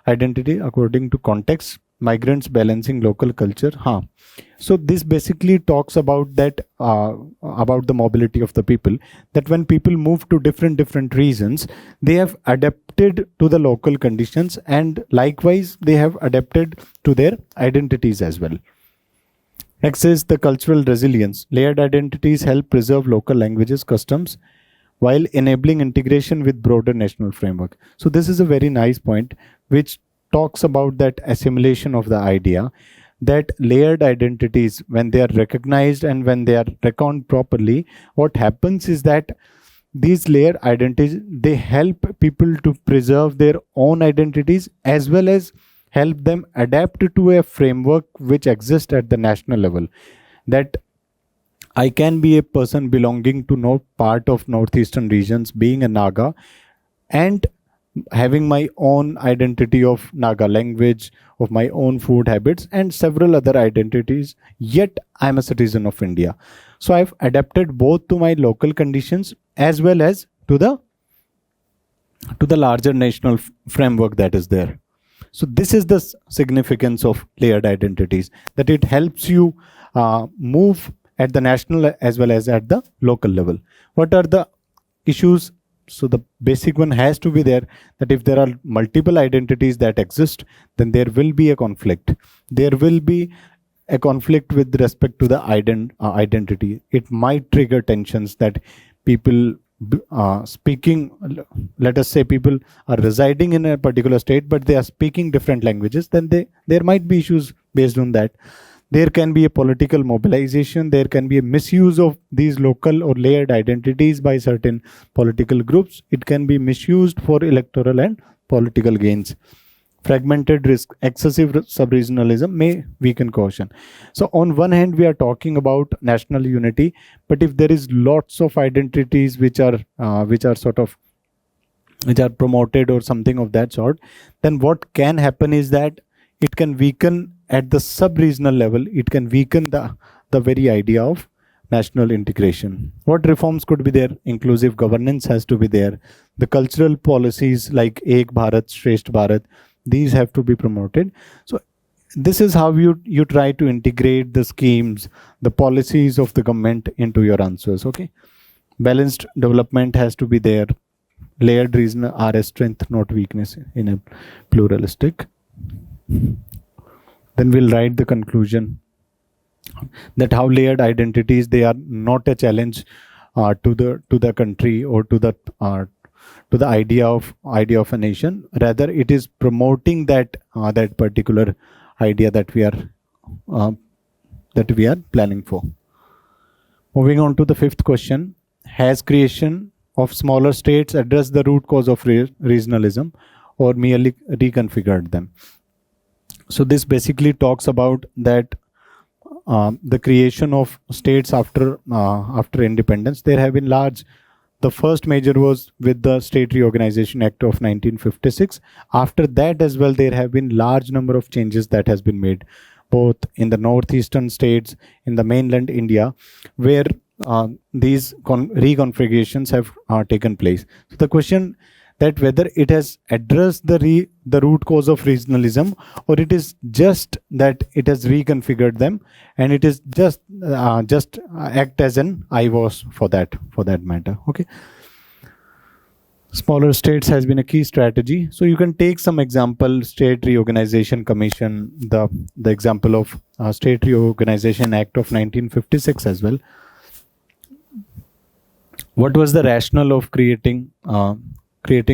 identity according to context. Migrants balancing local culture. So this basically talks about that, about the mobility of the people, that when people move to different regions, they have adapted to the local conditions, and likewise they have adapted to their identities as well. Next is the cultural resilience. Layered identities help preserve local languages, customs, while enabling integration with broader national framework. So this is a very nice point which talks about that assimilation of the idea that layered identities, when they are recognized and when they are reckoned properly, what happens is that these layered identities, they help people to preserve their own identities as well as help them adapt to a framework which exists at the national level. That I can be a person belonging to no part of northeastern regions, being a Naga, and having my own identity of Naga language, of my own food habits, and several other identities, yet I'm a citizen of India. So I've adapted both to my local conditions as well as to the larger national framework that is there. So this is the significance of layered identities, that it helps you move at the national as well as at the local level. What are the issues? So the basic one has to be there, that if there are multiple identities that exist, then there will be a conflict. There will be a conflict with respect to the identity. It might trigger tensions, that people speaking, let us say people are residing in a particular state, but they are speaking different languages, then there might be issues based on that. There can be a political mobilization. There can be a misuse of these local or layered identities by certain political groups. It can be misused for electoral and political gains. Fragmented risk, excessive sub-regionalism may weaken cohesion. So on one hand, we are talking about national unity, but if there is lots of identities which are promoted or something of that sort, then what can happen is that it can weaken at the sub-regional level. It can weaken the very idea of national integration. What reforms could be there? Inclusive governance has to be there. The cultural policies like Ek Bharat, Shresth Bharat, these have to be promoted. So this is how you try to integrate the schemes, the policies of the government into your answers. Okay, balanced development has to be there. Layered reason are a strength, not weakness in a pluralistic. Then we'll write the conclusion that how layered identities, they are not a challenge to the country or to the idea of a nation. Rather, it is promoting that particular idea that we are planning for. Moving on to the fifth question: has creation of smaller states addressed the root cause of regionalism or merely reconfigured them? So this basically talks about that the creation of states after independence. There have been large. The first major was with the State Reorganization Act of 1956. After that as well, there have been large number of changes that has been made, both in the northeastern states, in the mainland India, where these reconfigurations have taken place. So the question that whether it has addressed the root cause of regionalism, or it is just that it has reconfigured them, and it is just act as an eyewash for that matter. Okay. Smaller states has been a key strategy. So you can take some example: State Reorganization Commission, the example of State Reorganization Act of 1956 as well. What was the rationale of creating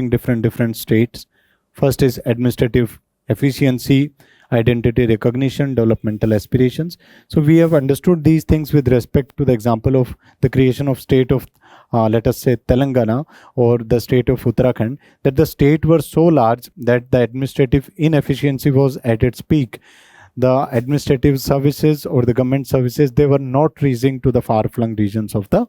different states? First is administrative efficiency, identity recognition, developmental aspirations. So we have understood these things with respect to the example of the creation of state of let us say Telangana or the state of Uttarakhand, that the state were so large that the administrative inefficiency was at its peak. The administrative services or the government services, they were not reaching to the far-flung regions of the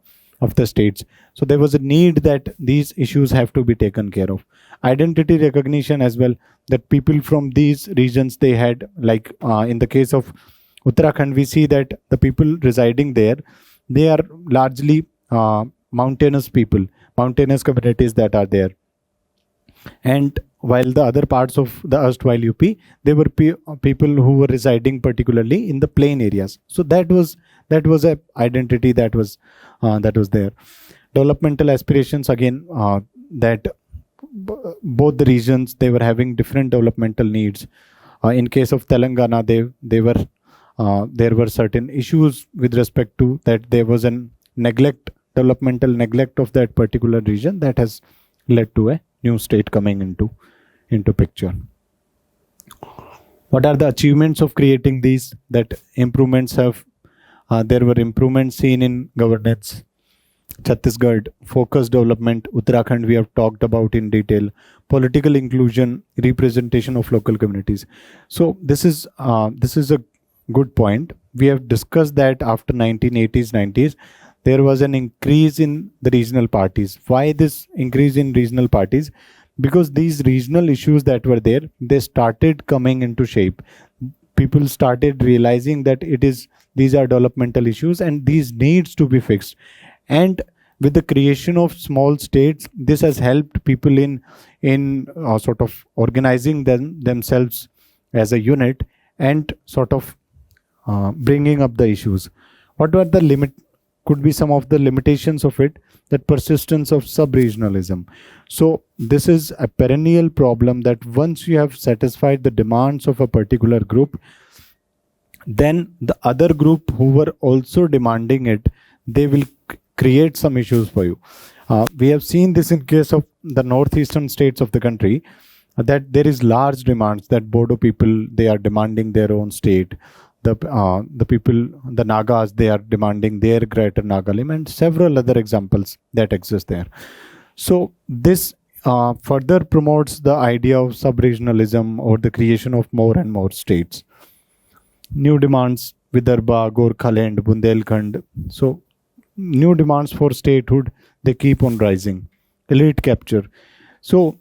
states. So there was a need that these issues have to be taken care of. Identity recognition as well, that people from these regions, they had, like in the case of Uttarakhand, we see that the people residing there, they are largely mountainous people, mountainous communities that are there. And while the other parts of the erstwhile UP, they were people who were residing particularly in the plain areas. So that was a identity that was there. Developmental aspirations, again, that both the regions, they were having different developmental needs. In case of Telangana, there were certain issues with respect to that. There was an developmental neglect of that particular region that has led to a new state coming into picture. What are the achievements of creating these? That improvements have, there were improvements seen in governance. Chhattisgarh, focused development. Uttarakhand, we have talked about in detail. Political inclusion, representation of local communities. So this is a good point. We have discussed that after 1980s, 90s, there was an increase in the regional parties. Why this increase in regional parties? Because these regional issues that were there, they started coming into shape. People started realizing that these are developmental issues and these needs to be fixed. And with the creation of small states, this has helped people in sort of organizing themselves as a unit and sort of bringing up the issues. What were the could be some of the limitations of it? That persistence of sub-regionalism. So this is a perennial problem, that once you have satisfied the demands of a particular group, then the other group who were also demanding it, they will create some issues for you. We have seen this in case of the northeastern states of the country, that there is large demands, that Bodo people, they are demanding their own state. The people, the Nagas, they are demanding their greater Nagalim, and several other examples that exist there. So this further promotes the idea of sub-regionalism or the creation of more and more states. New demands, Vidarbha, Gorkhaland, Bundelkhand. So new demands for statehood, they keep on rising. Elite capture. So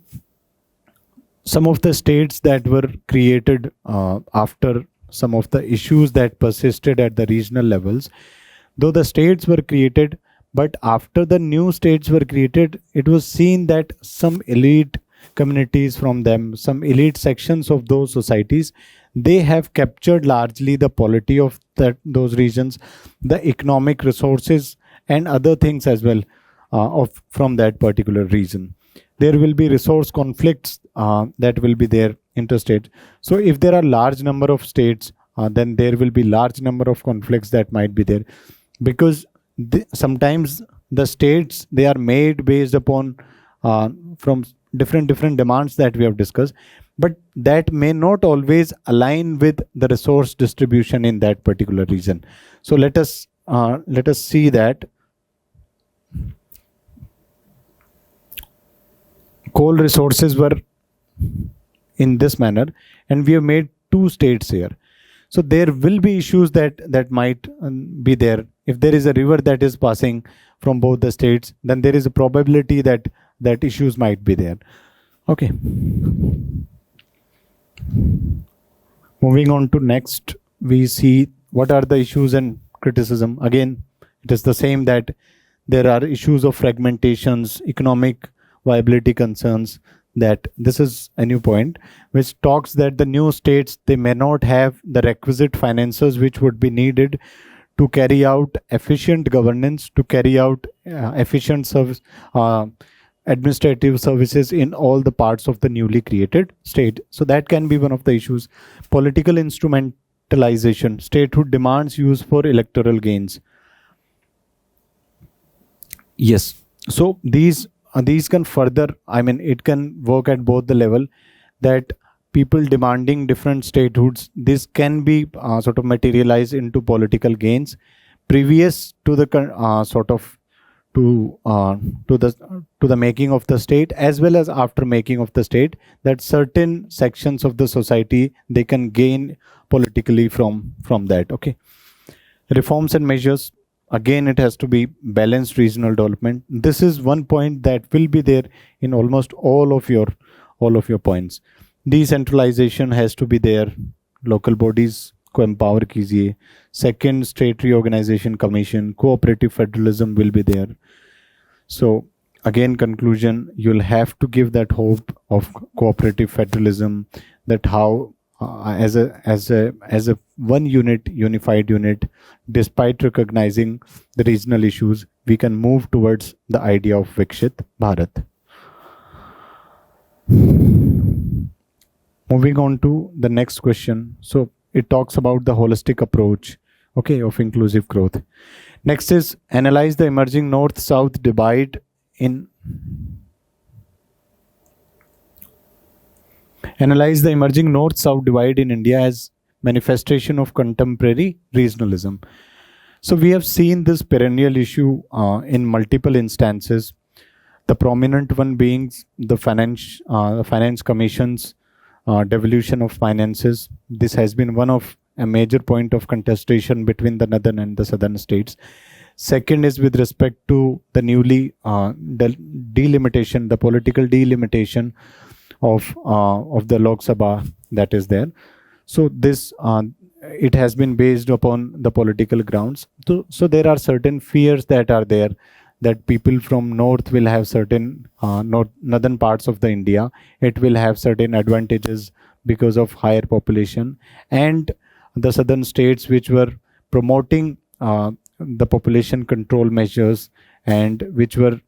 some of the states that were created after some of the issues that persisted at the regional levels, though the states were created, but after the new states were created, it was seen that some elite communities from them, some elite sections of those societies, they have captured largely the polity of those regions, the economic resources and other things as well from that particular region. There will be resource conflicts that will be there interstate. So if there are large number of states, then there will be large number of conflicts that might be there, because sometimes the states, they are made based upon from different demands that we have discussed, but that may not always align with the resource distribution in that particular region. So let us see that coal resources were in this manner, and we have made two states here. So there will be issues that might be there. If there is a river that is passing from both the states, then there is a probability that issues might be there. Okay. Moving on to next, we see what are the issues and criticism. Again, it is the same, that there are issues of fragmentations, economic viability concerns, that this is a new point which talks that the new states, they may not have the requisite finances which would be needed to carry out efficient governance, to carry out efficient service, administrative services in all the parts of the newly created state. So that can be one of the issues. Political instrumentalization, statehood demands used for electoral gains. Yes, so these can further, I mean, it can work at both the level, that people demanding different statehoods, this can be sort of materialized into political gains previous to the sort of to the making of the state, as well as after making of the state, that certain sections of the society they can gain politically from that. Okay, reforms and measures, again it has to be balanced regional development. This is one point that will be there in almost all of your points. Decentralization has to be there, local bodies को empower कीजिए. Second, state reorganization commission, cooperative federalism will be there. So again, conclusion, you'll have to give that hope of cooperative federalism, that how as a one unit, unified unit, despite recognizing the regional issues, we can move towards the idea of Vikshit Bharat. Moving on to the next question. So it talks about the holistic approach, okay, of inclusive growth. Next is analyze the emerging north-south divide in India as manifestation of contemporary regionalism. So we have seen this perennial issue in multiple instances. The prominent one being the finance commission's devolution of finances. This has been one of a major point of contestation between the northern and the southern states. Second is with respect to the newly delimitation, the political delimitation of the Lok Sabha that is there. So this it has been based upon the political grounds. So there are certain fears that are there, that people from north will have certain northern parts of the India. It will have certain advantages because of higher population, and the southern states which were promoting the population control measures and which were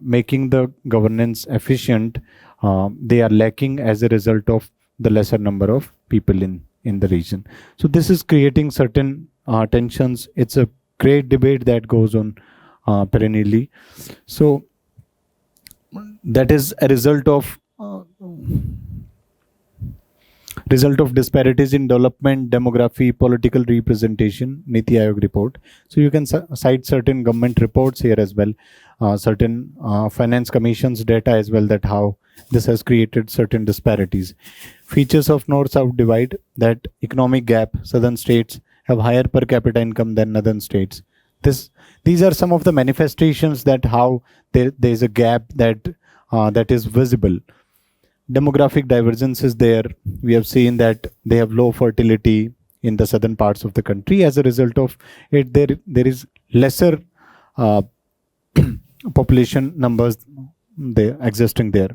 making the governance efficient, they are lacking as a result of the lesser number of people in the region. So this is creating certain tensions. It's a great debate that goes on perennially. So that is a result of disparities in development, demography, political representation, Niti Aayog report. So you can cite certain government reports here as well, certain finance commissions data as well, that how this has created certain disparities. Features of north-south divide, that economic gap, southern states have higher per capita income than northern states. These are some of the manifestations that how there is a gap that is visible. Demographic divergence is there. We have seen that they have low fertility in the southern parts of the country. As a result of it, there is lesser population numbers there existing there.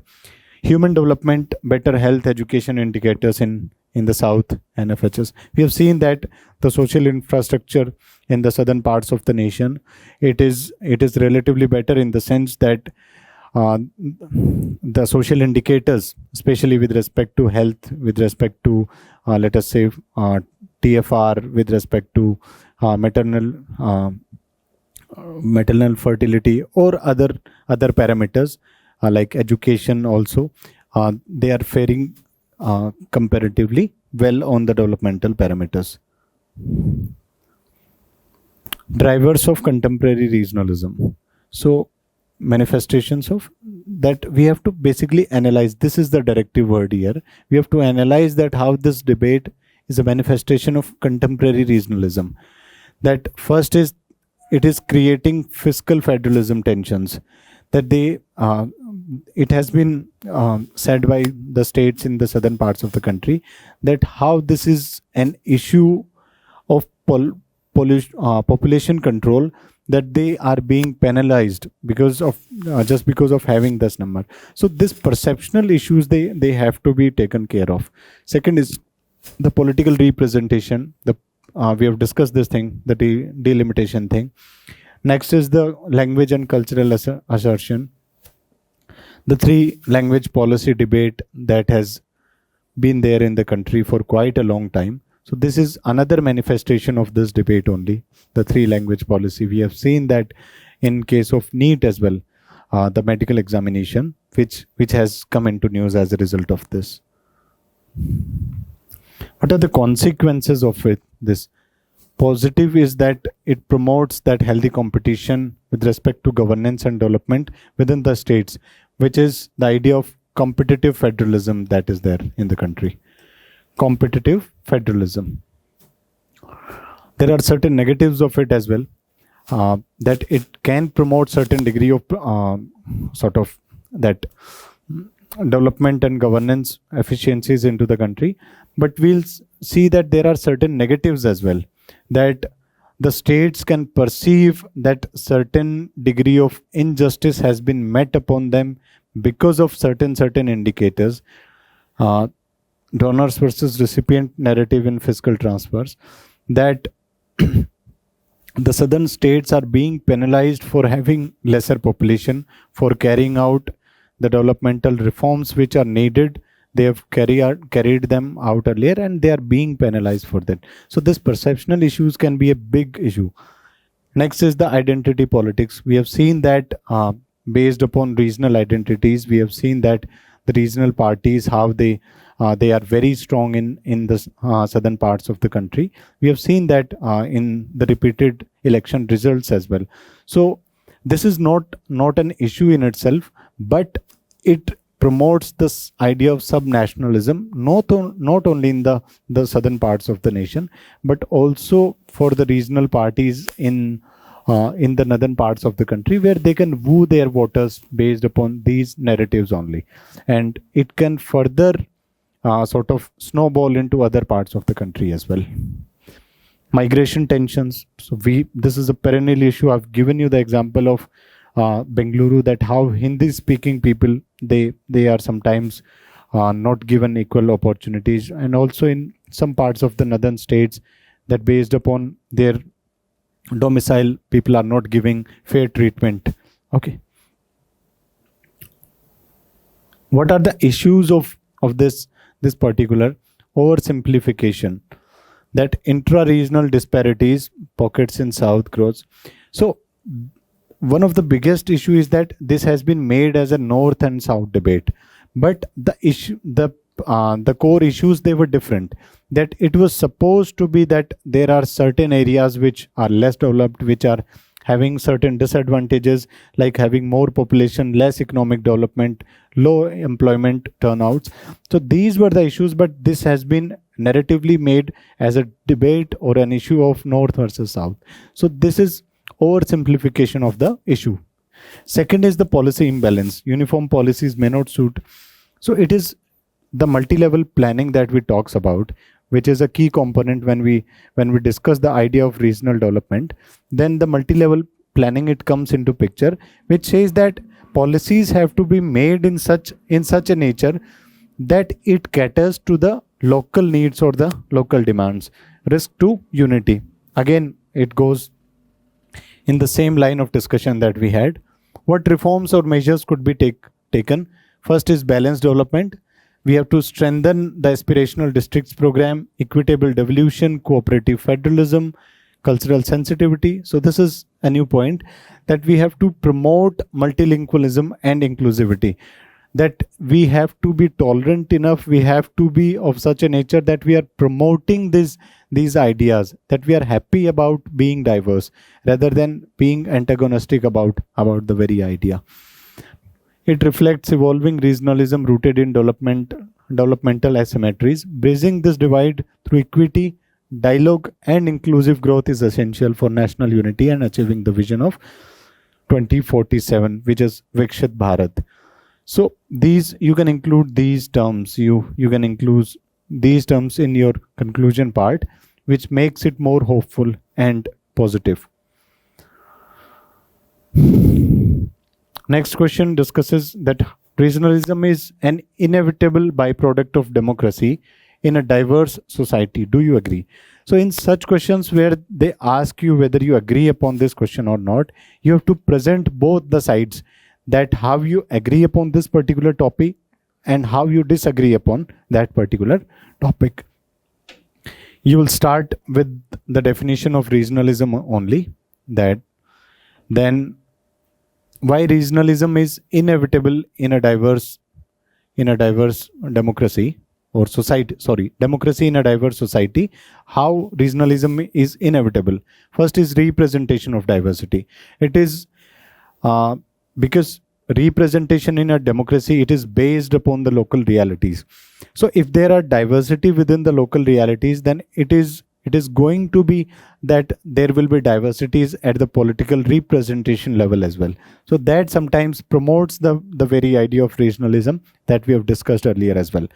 Human development, better health, education indicators in the south and FHS. We have seen that the social infrastructure in the southern parts of the nation, it is relatively better in the sense that the social indicators, especially with respect to health, with respect to let us say TFR, with respect to maternal fertility or other parameters like education also, they are faring comparatively well on the developmental parameters. Drivers of contemporary regionalism. So manifestations of that we have to basically analyze. This is the directive word here. We have to analyze that how this debate is a manifestation of contemporary regionalism. That first is, it is creating fiscal federalism tensions, that it has been said by the states in the southern parts of the country that how this is an issue of population control, that they are being penalized because of just because of having this number. So this perceptual issues, they have to be taken care of. Second is the political representation. We have discussed this thing, the delimitation thing. Next is the language and cultural assertion. The 3 language policy debate that has been there in the country for quite a long time. So this is another manifestation of this debate only, the 3 language policy. We have seen that in case of NEET as well, the medical examination, which has come into news as a result of this. What are the consequences of it? This positive is that it promotes that healthy competition with respect to governance and development within the states, which is the idea of competitive federalism that is there in the country. Competitive federalism. There are certain negatives of it as well, that it can promote certain degree of sort of that development and governance efficiencies into the country, but we'll see that there are certain negatives as well, that the states can perceive that certain degree of injustice has been met upon them because of certain indicators, donors versus recipient narrative in fiscal transfers, that the southern states are being penalized for having lesser population, for carrying out the developmental reforms which are needed. They have carried them out earlier, and they are being penalized for that. So this perceptional issues can be a big issue. Next is the identity politics. We have seen that based upon regional identities, we have seen that the regional parties, how they are very strong in the southern parts of the country. We have seen that in the repeated election results as well. So this is not an issue in itself, but it promotes this idea of subnationalism, not only in the southern parts of the nation, but also for the regional parties in the northern parts of the country, where they can woo their voters based upon these narratives only, and it can further sort of snowball into other parts of the country as well. Migration tensions. So this is a perennial issue. I've given you the example of Bengaluru, that how Hindi speaking people, they are sometimes not given equal opportunities, and also in some parts of the northern states, that based upon their domicile, people are not giving fair treatment. Okay, what are the issues of this particular oversimplification? That intra-regional disparities, pockets in south growth. So one of the biggest issue is that this has been made as a north and south debate, but the core issues, they were different. That it was supposed to be that there are certain areas which are less developed, which are having certain disadvantages, like having more population, less economic development, low employment turnouts. So these were the issues, but this has been narratively made as a debate or an issue of north versus south. So this is oversimplification of the issue. Second is the policy imbalance. Uniform policies may not suit. So it is the multi-level planning that we talks about, which is a key component when we discuss the idea of regional development. Then the multi-level planning, it comes into picture, which says that policies have to be made in such a nature that it caters to the local needs or the local demands. Risk to unity. Again, it goes in the same line of discussion that we had. What reforms or measures could be taken? First is balanced development. We have to strengthen the aspirational districts program, equitable devolution, cooperative federalism, cultural sensitivity. So this is a new point, that we have to promote multilingualism and inclusivity. That we have to be tolerant enough, we have to be of such a nature that we are promoting these ideas, that we are happy about being diverse rather than being antagonistic about the very idea. It reflects evolving regionalism rooted in developmental asymmetries. Bridging this divide through equity, dialogue, and inclusive growth is essential for national unity and achieving the vision of 2047, which is Vikshit Bharat. So these, you can include these terms. You can include these terms in your conclusion part, which makes it more hopeful and positive. Next question discusses that regionalism is an inevitable byproduct of democracy in a diverse society. Do you agree? So in such questions where they ask you whether you agree upon this question or not, you have to present both the sides, that how you agree upon this particular topic and how you disagree upon that particular topic. You will start with the definition of regionalism only, that then why regionalism is inevitable in a diverse democracy. or society, sorry, democracy in a diverse society, how regionalism is inevitable. First is representation of diversity. It is because representation in a democracy, it is based upon the local realities. So if there are diversity within the local realities, then it is going to be that there will be diversities at the political representation level as well. So that sometimes promotes the very idea of regionalism that we have discussed earlier as well.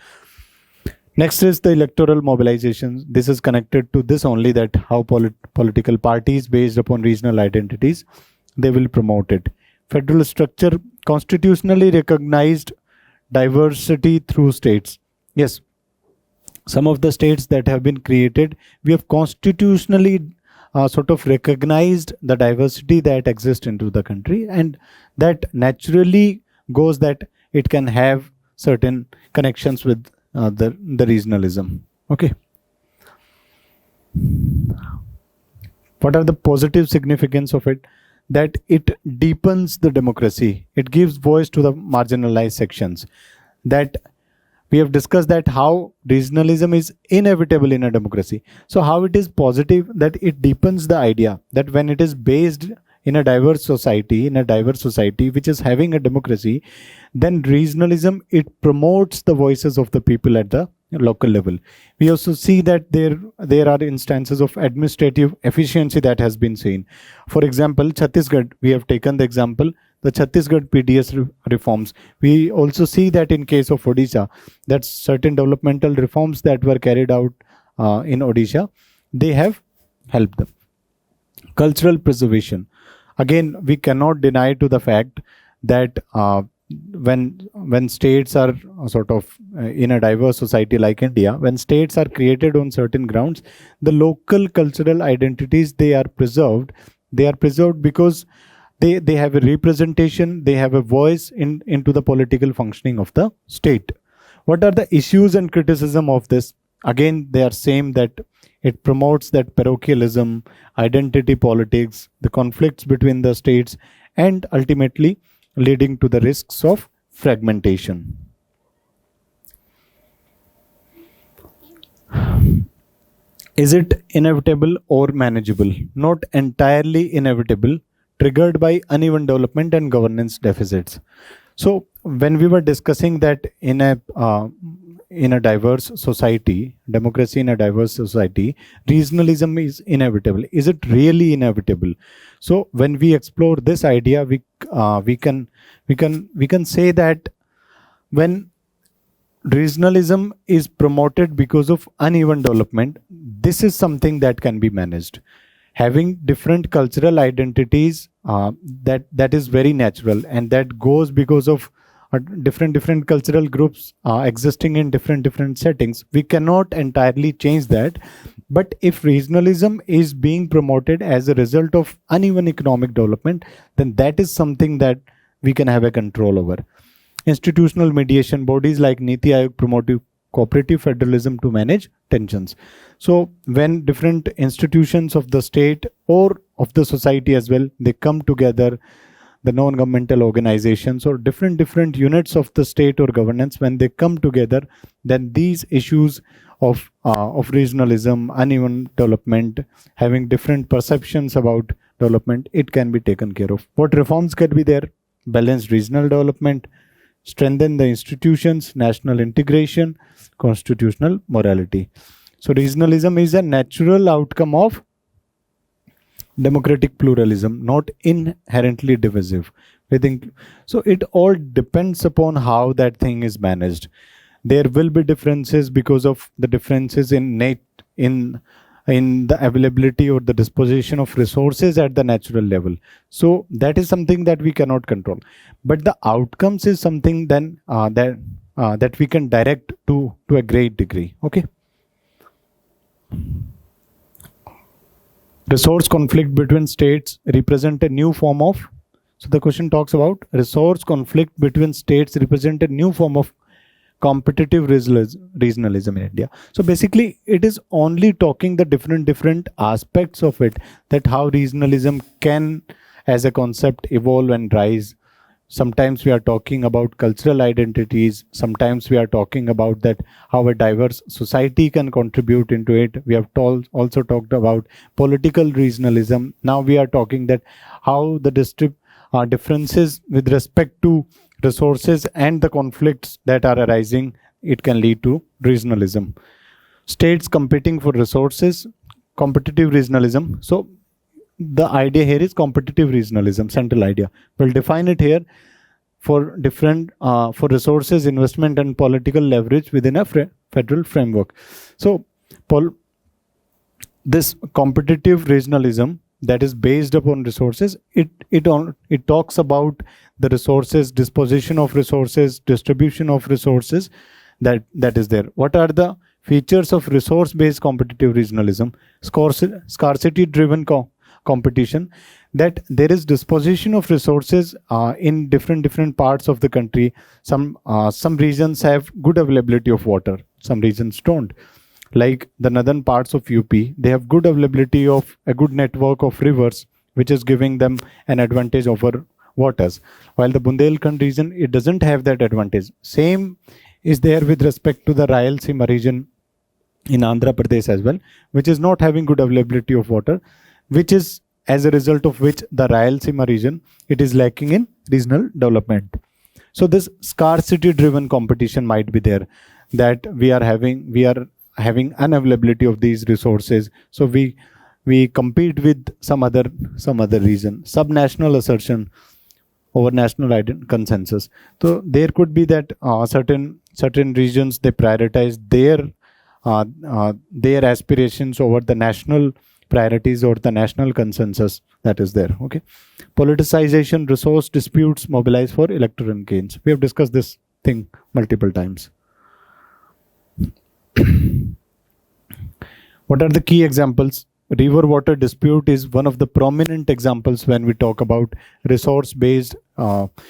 Next is the electoral mobilization. This is connected to this only, that how political parties based upon regional identities, they will promote it. Federal structure, constitutionally recognized diversity through states. Yes, some of the states that have been created, we have constitutionally sort of recognized the diversity that exists into the country, and that naturally goes that it can have certain connections with the regionalism. Okay. What are the positive significance of it? That it deepens the democracy. It gives voice to the marginalized sections. That we have discussed that how regionalism is inevitable in a democracy. So how it is positive, that it deepens the idea that when it is based in a diverse society, which is having a democracy, then regionalism, it promotes the voices of the people at the local level. We also see that there are instances of administrative efficiency that has been seen. For example, Chhattisgarh, we have taken the example, the Chhattisgarh PDS reforms. We also see that in case of Odisha, that certain developmental reforms that were carried out in Odisha, they have helped them. Cultural preservation. Again, we cannot deny to the fact that when states are sort of in a diverse society like India, when states are created on certain grounds, the local cultural identities, they are preserved. They are preserved because they have a representation, they have a voice into the political functioning of the state. What are the issues and criticism of this? Again, they are same, that it promotes that parochialism, identity politics, the conflicts between the states, and ultimately leading to the risks of fragmentation. Is it inevitable or manageable? Not entirely inevitable, triggered by uneven development and governance deficits. So when we were discussing that in a diverse society, democracy in a diverse society, regionalism is inevitable. Is it really inevitable? So when we explore this idea, we can say that when regionalism is promoted because of uneven development, this is something that can be managed. Having different cultural identities, that is very natural, and that goes because of different cultural groups existing in different settings. We cannot entirely change that. But if regionalism is being promoted as a result of uneven economic development, then that is something that we can have a control over. Institutional mediation, bodies like Niti Aayog promote cooperative federalism to manage tensions. So when different institutions of the state or of the society as well, they come together, the non-governmental organizations or different units of the state or governance, when they come together, then these issues of regionalism, uneven development, having different perceptions about development, it can be taken care of. What reforms can be there? Balanced regional development, strengthen the institutions, national integration, constitutional morality. So regionalism is a natural outcome of democratic pluralism, not inherently divisive. We think so. It all depends upon how that thing is managed. There will be differences because of the differences in the availability or the disposition of resources at the natural level. So that is something that we cannot control. But the outcomes is something then that we can direct to a great degree. Okay. Resource conflict between states represent a new form of, so the question talks about resource conflict between states represent a new form of competitive regionalism in India. So basically it is only talking the different aspects of it, that how regionalism can as a concept evolve and rise. Sometimes we are talking about cultural identities. Sometimes we are talking about that how a diverse society can contribute into it. We have also talked about political regionalism. Now we are talking that how the differences with respect to resources and the conflicts that are arising, it can lead to regionalism. States competing for resources, competitive regionalism. So the idea here is competitive regionalism, central idea. We'll define it here for different for resources, investment, and political leverage within a federal framework. So this competitive regionalism that is based upon resources, it talks about the resources, disposition of resources, distribution of resources that is there. What are the features of resource based competitive regionalism? Scarcity driven competition, that there is disposition of resources in different parts of the country. Some regions have good availability of water, some regions don't. Like the northern parts of UP, they have good availability of a good network of rivers, which is giving them an advantage over waters. While the Bundelkhand region, it doesn't have that advantage. Same is there with respect to the Rayalaseema region in Andhra Pradesh as well, which is not having good availability of water, which is as a result of which the Rayalaseema region, it is lacking in regional development. So this scarcity driven competition might be there, that we are having unavailability of these resources, so we compete with some other region. Subnational assertion over national consensus. So there could be that certain regions, they prioritize their aspirations over the national priorities or the national consensus that is there. Okay. Politicization, resource disputes mobilize for electoral gains. We have discussed this thing multiple times. What are the key examples? River water dispute is one of the prominent examples when we talk about resource-based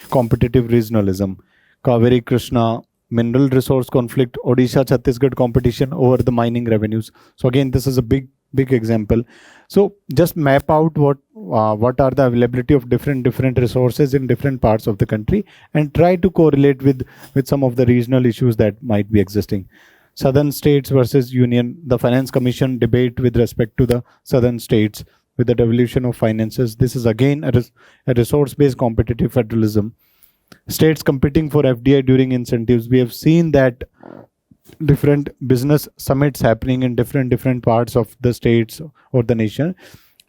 competitive regionalism. Kaveri Krishna mineral resource conflict, Odisha Chhattisgarh competition over the mining revenues. So again, this is a big example. So just map out what are the availability of different resources in different parts of the country, and try to correlate with some of the regional issues that might be existing. Southern states versus union, the finance commission debate with respect to the southern states with the devolution of finances. This is again a resource-based competitive federalism. States competing for FDI during incentives. We have seen that different business summits happening in different parts of the states or the nation,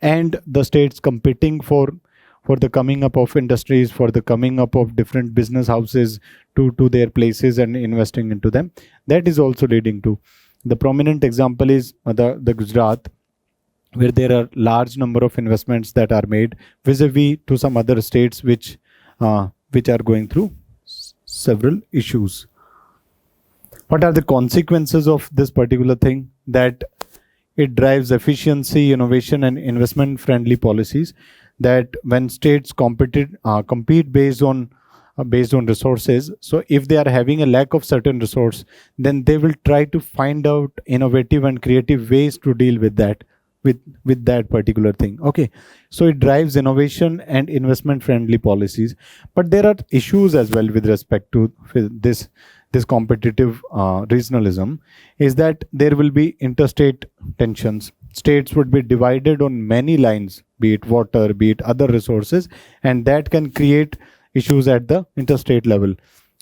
and the states competing for the coming up of industries, for the coming up of different business houses to their places and investing into them. That is also leading to the prominent example is the Gujarat, where there are large number of investments that are made vis-a-vis to some other states which are going through several issues. What are the consequences of this particular thing? That it drives efficiency, innovation, and investment friendly policies. That when states compete based on resources, so if they are having a lack of certain resource, then they will try to find out innovative and creative ways to deal with that particular thing. Okay, so it drives innovation and investment friendly policies. But there are issues as well with respect to this competitive regionalism, is that there will be interstate tensions. States would be divided on many lines, be it water, be it other resources, and that can create issues at the interstate level.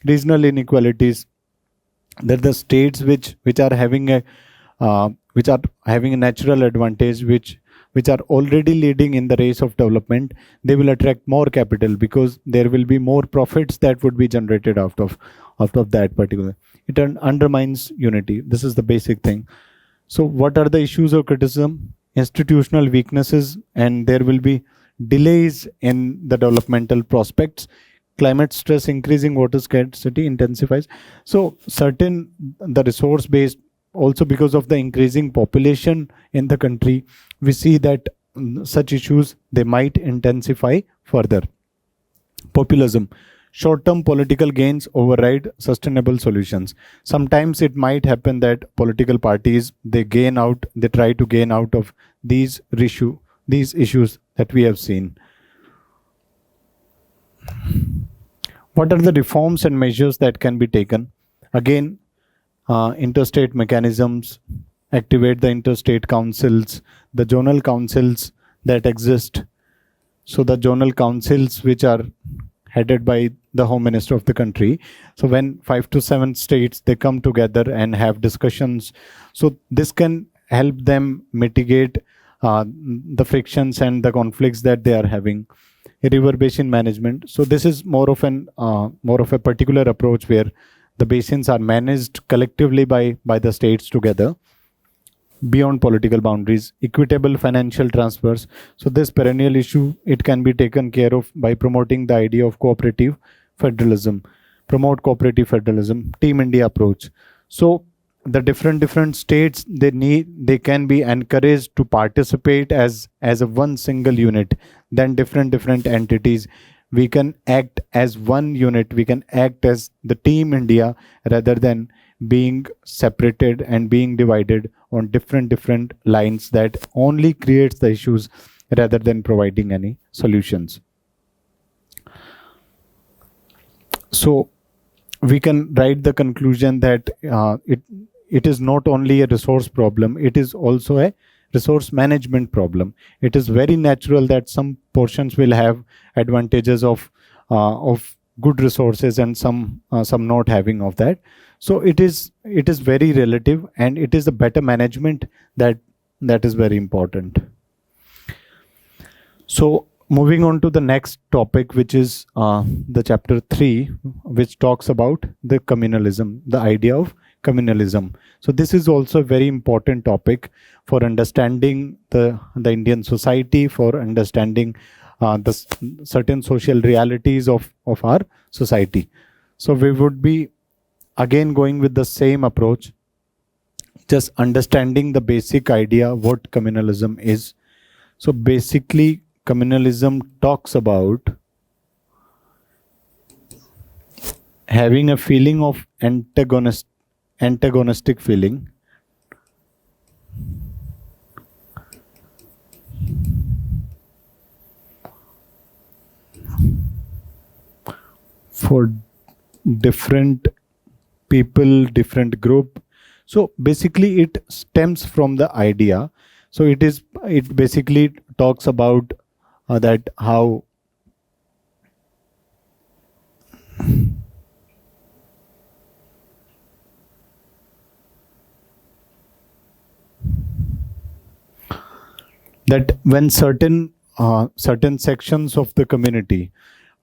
Regional inequalities, that the states which are having a natural advantage, which are already leading in the race of development, they will attract more capital because there will be more profits that would be generated out of that particular. It undermines unity. This is the basic thing. So what are the issues of criticism? Institutional weaknesses, and there will be delays in the developmental prospects. Climate stress, increasing water scarcity intensifies. So the resource based, also because of the increasing population in the country, we see that such issues, they might intensify further. Populism. Short-term political gains override sustainable solutions. Sometimes it might happen that political parties, they try to gain out of these issues that we have seen. What are the reforms and measures that can be taken? Again, interstate mechanisms, activate the interstate councils, the zonal councils that exist. So the zonal councils which are headed by the home minister of the country. So when 5 to 7 states, they come together and have discussions. So this can help them mitigate the frictions and the conflicts that they are having. River basin management. So this is more of a particular approach where the basins are managed collectively by the states together beyond political boundaries. Equitable financial transfers. So this perennial issue, it can be taken care of by promoting the idea of cooperative federalism. Promote cooperative federalism. Team India approach. So the different states, they can be encouraged to participate as a one single unit. Then different entities, we can act as one unit, we can act as the Team India rather than being separated and being divided on different lines that only creates the issues rather than providing any solutions. So we can write the conclusion that it is not only a resource problem, it is also a resource management problem. It is very natural that some portions will have advantages of good resources and some not having of that. So it is very relative, and it is the better management that is very important. So moving on to the next topic, which is the chapter 3, which talks about the communalism, the idea of communalism. So this is also a very important topic for understanding the Indian society, for understanding the certain social realities of our society. So we would be again going with the same approach, just understanding the basic idea what communalism is. So basically, communalism talks about having a feeling of antagonistic feeling for different people, different group. So basically it stems from the idea. So it basically talks about that how that when certain sections of the community,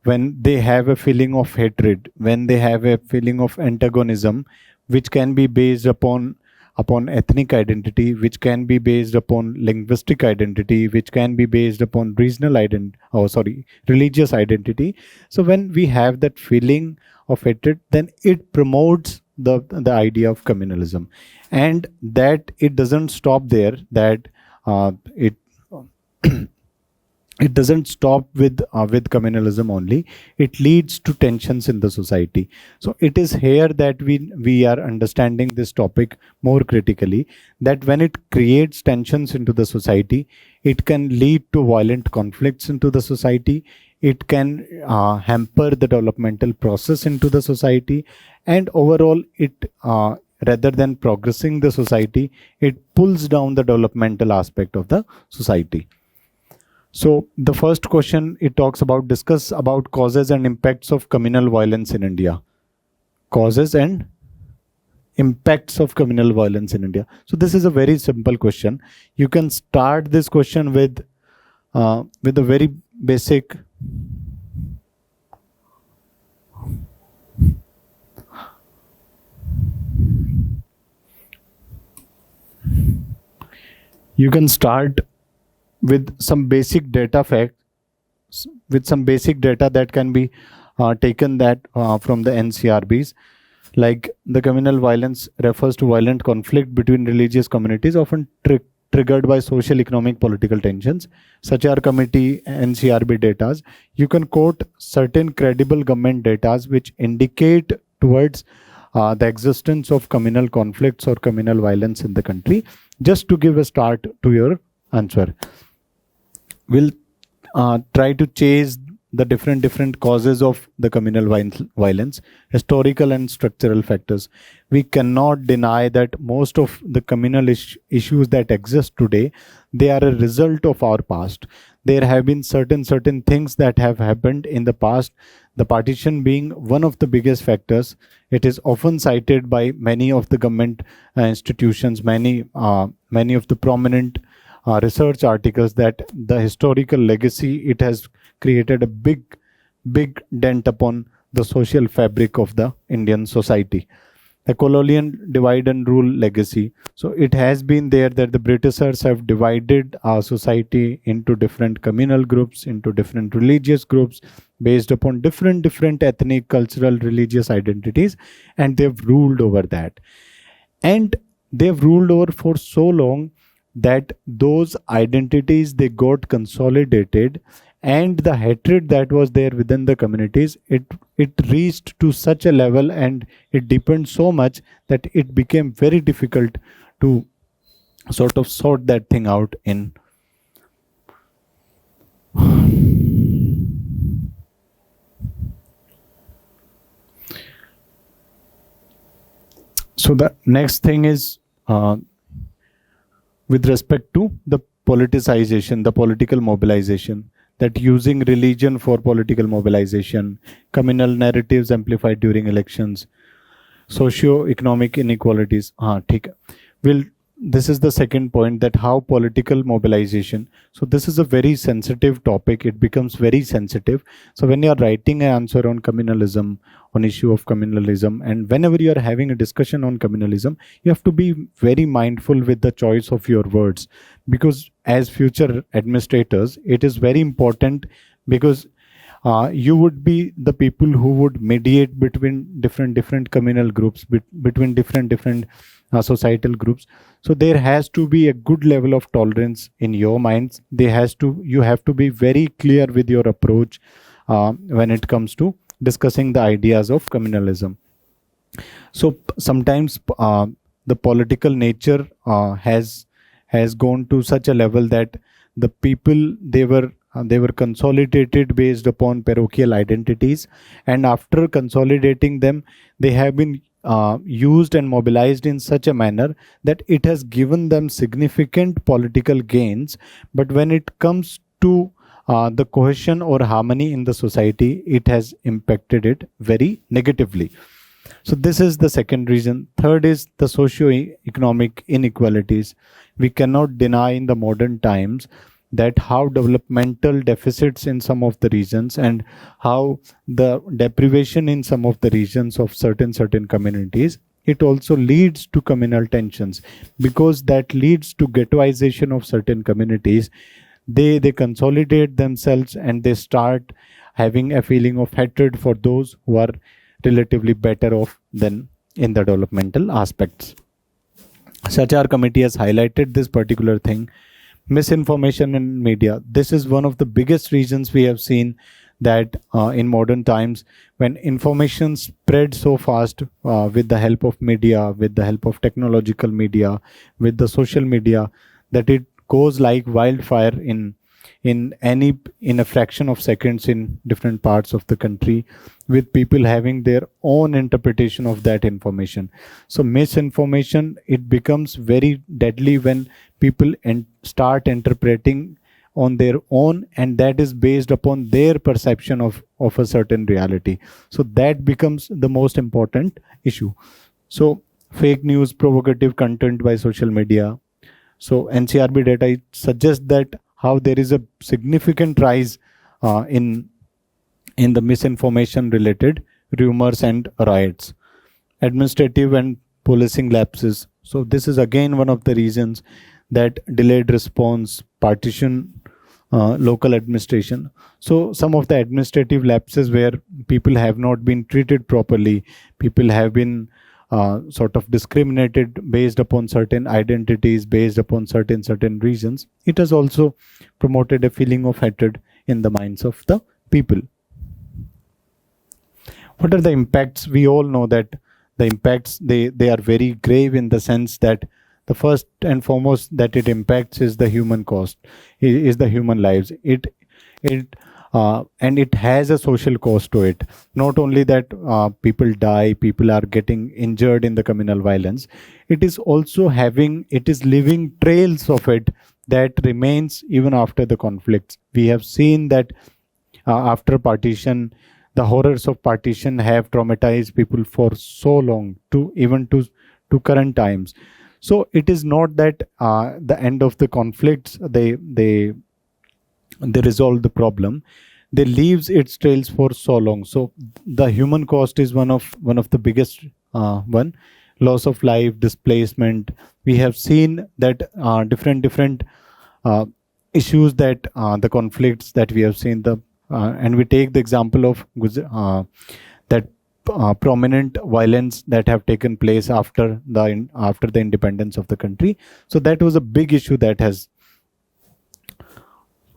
when they have a feeling of hatred, when they have a feeling of antagonism, which can be based upon ethnic identity, which can be based upon linguistic identity, which can be based upon religious identity. So when we have that feeling of hatred, then it promotes the idea of communalism, and that it doesn't stop there. That it it doesn't stop with communalism only. It leads to tensions in the society. So it is here that we are understanding this topic more critically, that when it creates tensions into the society, it can lead to violent conflicts into the society. It can hamper the developmental process into the society, and overall it rather than progressing the society, it pulls down the developmental aspect of the society. So the first question, it talks about, discuss about causes and impacts of communal violence in India. Causes and impacts of communal violence in India. So this is a very simple question. You can start this question with a very basic with some basic data facts, with some basic data that can be taken that from the NCRBs. Like, the communal violence refers to violent conflict between religious communities, often triggered by social, economic, political tensions. Such are committee NCRB data. You can quote certain credible government data which indicate towards the existence of communal conflicts or communal violence in the country, just to give a start to your answer. We'll try to chase the different causes of the communal violence, historical and structural factors. We cannot deny that most of the communal issues that exist today, they are a result of our past. There have been certain things that have happened in the past, the partition being one of the biggest factors. It is often cited by many of the government institutions, many of the prominent research articles, that the historical legacy, it has created a big dent upon the social fabric of the Indian society. The colonial divide and rule legacy. So it has been there that the Britishers have divided our society into different communal groups, into different religious groups, based upon different ethnic, cultural, religious identities, and they've ruled over that. And they've ruled over for so long that those identities, they got consolidated, and the hatred that was there within the communities, it reached to such a level, and it deepened so much that it became very difficult to sort of sort that thing out in. So the next thing is with respect to the politicization, the political mobilization, that using religion for political mobilization, communal narratives amplified during elections, socio-economic inequalities. This is the second point, that how political mobilization. So this is a very sensitive topic. It becomes very sensitive. So when you are writing an answer on communalism, on issue of communalism, and whenever you are having a discussion on communalism, you have to be very mindful with the choice of your words, because as future administrators, it is very important, because you would be the people who would mediate between different communal groups, between different societal groups. So there has to be a good level of tolerance in your minds. You have to be very clear with your approach when it comes to discussing the ideas of communalism. So sometimes the political nature has gone to such a level that the people, they were consolidated based upon parochial identities, and after consolidating them, they have been used and mobilized in such a manner that it has given them significant political gains. But when it comes to the cohesion or harmony in the society, it has impacted it very negatively. So this is the second reason. Third is the socio-economic inequalities. We cannot deny in the modern times that how developmental deficits in some of the regions, and how the deprivation in some of the regions of certain communities, it also leads to communal tensions, because that leads to ghettoization of certain communities. They consolidate themselves, and they start having a feeling of hatred for those who are relatively better off than in the developmental aspects. Sachar committee has highlighted this particular thing. Misinformation in media. This is one of the biggest reasons we have seen that in modern times, when information spreads so fast with the help of media, with the help of technological media, with the social media, that it goes like wildfire in a fraction of seconds in different parts of the country, with people having their own interpretation of that information. So misinformation, it becomes very deadly when people start interpreting on their own, and that is based upon their perception of a certain reality. So that becomes the most important issue. So fake news, provocative content by social media. So NCRB data suggests that how there is a significant rise in the misinformation related rumors and riots. Administrative and policing lapses. So this is again one of the reasons that delayed response, partition, local administration. So some of the administrative lapses where people have not been treated properly, people have been sort of discriminated based upon certain identities, based upon certain reasons. It has also promoted a feeling of hatred in the minds of the people. What are the impacts? We all know that the impacts, they are very grave, in the sense that the first and foremost that it impacts is the human cost, is the human lives. It and it has a social cost to it. Not only that people die, people are getting injured in the communal violence, it is also leaving trails of it that remains even after the conflicts. We have seen that after partition, the horrors of partition have traumatized people for so long, to current times. So it is not that the end of the conflicts, they resolve the problem. They leaves its trails for so long. So the human cost is one of the biggest one. Loss of life, displacement. We have seen that different issues that the conflicts that we have seen, and we take the example of that prominent violence that have taken place after the independence of the country. So that was a big issue that has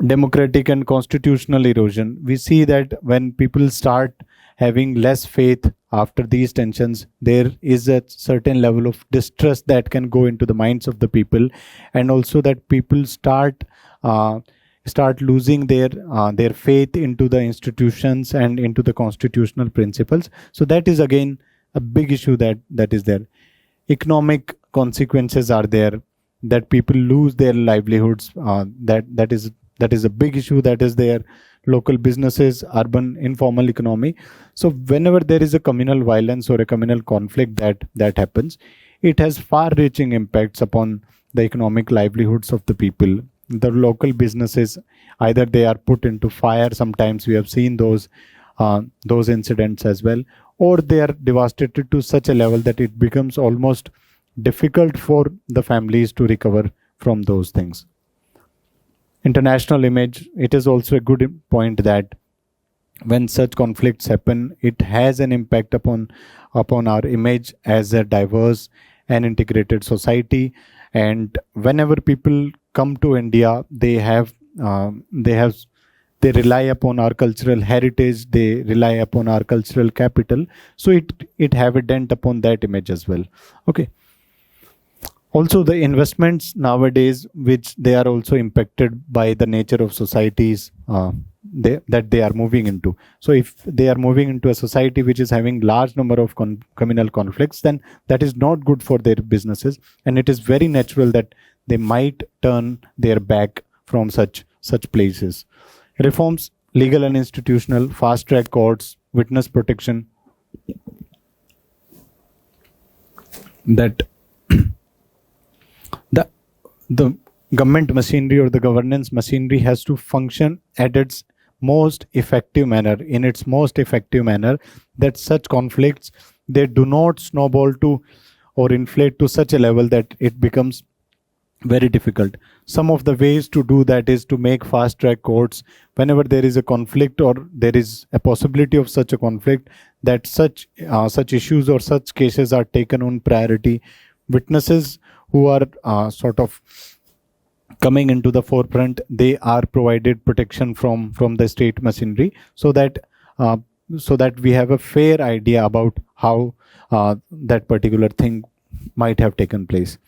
democratic and constitutional erosion. We see that when people start having less faith after these tensions, there is a certain level of distrust that can go into the minds of the people, and also that people start losing their faith into the institutions and into the constitutional principles. So that is again a big issue that is there. Economic consequences are there, that people lose their livelihoods. That is a big issue that is there. Local businesses, urban informal economy. So whenever there is a communal violence or a communal conflict that happens, it has far-reaching impacts upon the economic livelihoods of the people. The local businesses, either they are put into fire. Sometimes we have seen those incidents as well, or they are devastated to such a level that it becomes almost difficult for the families to recover from those things. International image, it is also a good point that when such conflicts happen, it has an impact upon our image as a diverse and integrated society. And whenever people come to India, they rely upon our cultural heritage, they rely upon our cultural capital. So it have a dent upon that image as well. Okay. Also, the investments nowadays, which they are also impacted by the nature of societies that they are moving into. So if they are moving into a society which is having large number of communal conflicts, then that is not good for their businesses, and it is very natural that they might turn their back from such places. Reforms, legal and institutional, fast track courts, witness protection, that the government machinery or the governance machinery has to function at its most effective manner, that such conflicts, they do not snowball to or inflate to such a level that it becomes very difficult. Some of the ways to do that is to make fast track courts whenever there is a conflict or there is a possibility of such a conflict, that such issues or such cases are taken on priority. Witnesses who are sort of coming into the forefront, they are provided protection from the state machinery, so that we have a fair idea about how that particular thing might have taken place.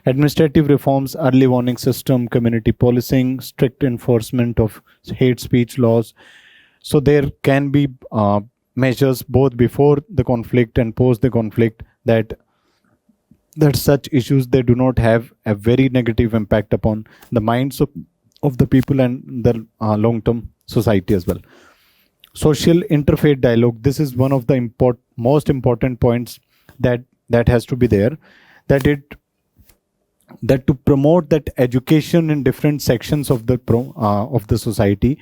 Administrative reforms, early warning system, community policing, strict enforcement of hate speech laws. So there can be measures both before the conflict and post the conflict, that such issues, they do not have a very negative impact upon the minds of the people and the long-term society as well. Social interfaith dialogue, this is one of the most important points that has to be there, that to promote that education in different sections of the society,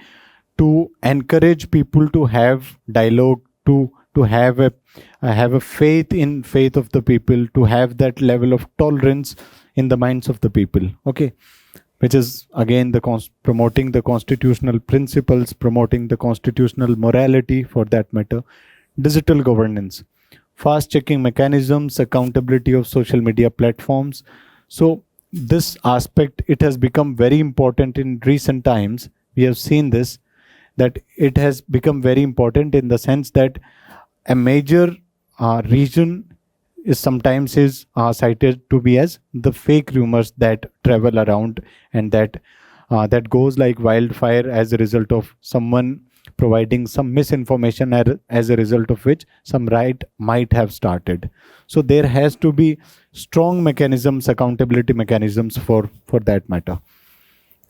to encourage people to have dialogue, to have a faith of the people, to have that level of tolerance in the minds of the people. Okay, which is again promoting the constitutional principles, promoting the constitutional morality for that matter. Digital governance, fast checking mechanisms, accountability of social media platforms. So this aspect, it has become very important in recent times. We have seen this, that it has become very important in the sense that a major region is sometimes cited to be as the fake rumors that travel around, and that goes like wildfire as a result of someone providing some misinformation as a result of which some riot might have started. So there has to be strong mechanisms, accountability mechanisms for that matter.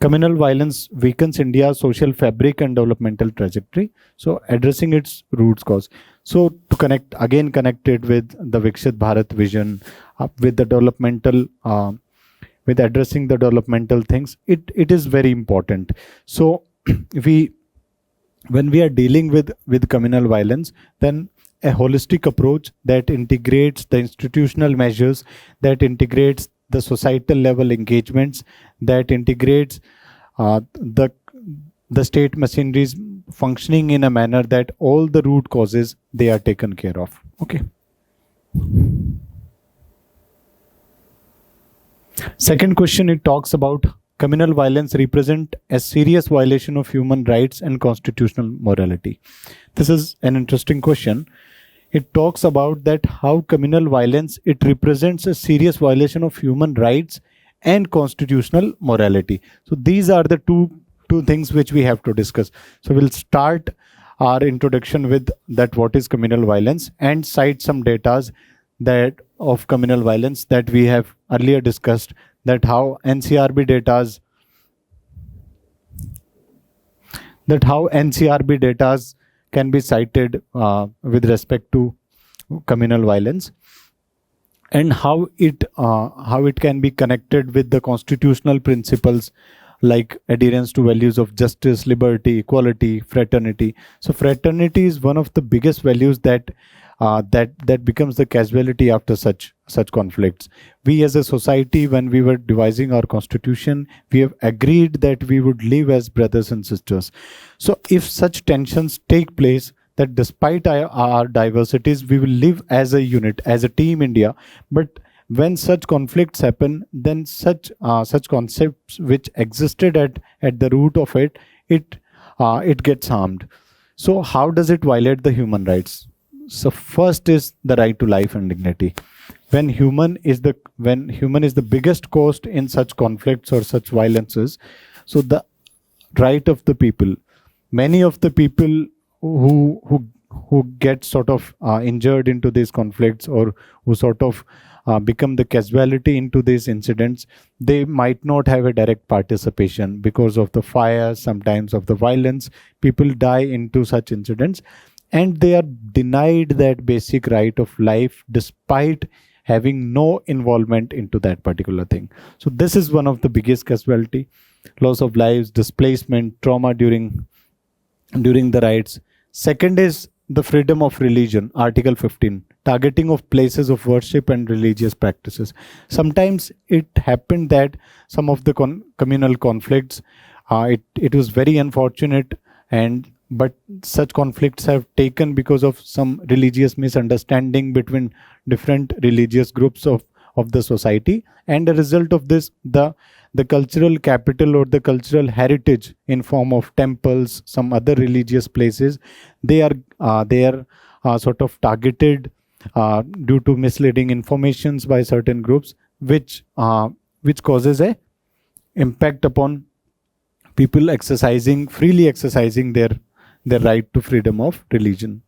Communal violence weakens India's social fabric and developmental trajectory. So addressing its root cause. So to connect it with the Viksit Bharat vision, with the developmental, with addressing the developmental things, it is very important. So when we are dealing with communal violence, then a holistic approach that integrates the institutional measures, that integrates the societal level engagements, that integrates the state machineries functioning in a manner that all the root causes, they are taken care of. Okay. Second question, it talks about communal violence represent a serious violation of human rights and constitutional morality. This is an interesting question. It talks about that how communal violence, it represents a serious violation of human rights and constitutional morality. So these are the two things which we have to discuss. So we'll start our introduction with that what is communal violence and cite some datas that of communal violence that we have earlier discussed, that how NCRB datas can be cited with respect to communal violence, and how it can be connected with the constitutional principles like adherence to values of justice, liberty, equality, fraternity. So fraternity is one of the biggest values that becomes the casualty after such conflicts. We as a society, when we were devising our constitution, we have agreed that we would live as brothers and sisters. So if such tensions take place, that despite our diversities, we will live as a unit, as a team India. But when such conflicts happen, then such concepts which existed at the root of it gets harmed. So how does it violate the human rights? So first is the right to life and dignity. When human is the biggest cost in such conflicts or such violences, so the right of the people, many of the people who get sort of injured into these conflicts, or who sort of become the casualty into these incidents, they might not have a direct participation because of the fire, sometimes of the violence. People die into such incidents, and they are denied that basic right of life despite having no involvement into that particular thing. So this is one of the biggest casualty: loss of lives, displacement, trauma during the riots. Second is the freedom of religion, Article 15, targeting of places of worship and religious practices. Sometimes it happened that some of the communal conflicts, it was very unfortunate, but such conflicts have taken because of some religious misunderstanding between different religious groups of the society, and a result of this, the cultural capital or the cultural heritage in form of temples, some other religious places, they are sort of targeted due to misleading informations by certain groups, which causes a impact upon people freely exercising their right to freedom of religion.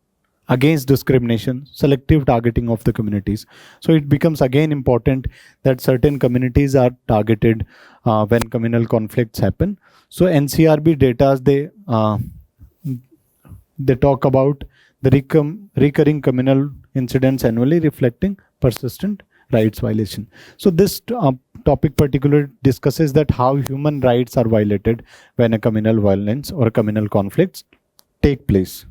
Against discrimination, selective targeting of the communities. So it becomes again important that certain communities are targeted when communal conflicts happen. So NCRB data, they talk about the recurring communal incidents annually reflecting persistent rights violation. So this topic particularly discusses that how human rights are violated when a communal violence or communal conflicts take place.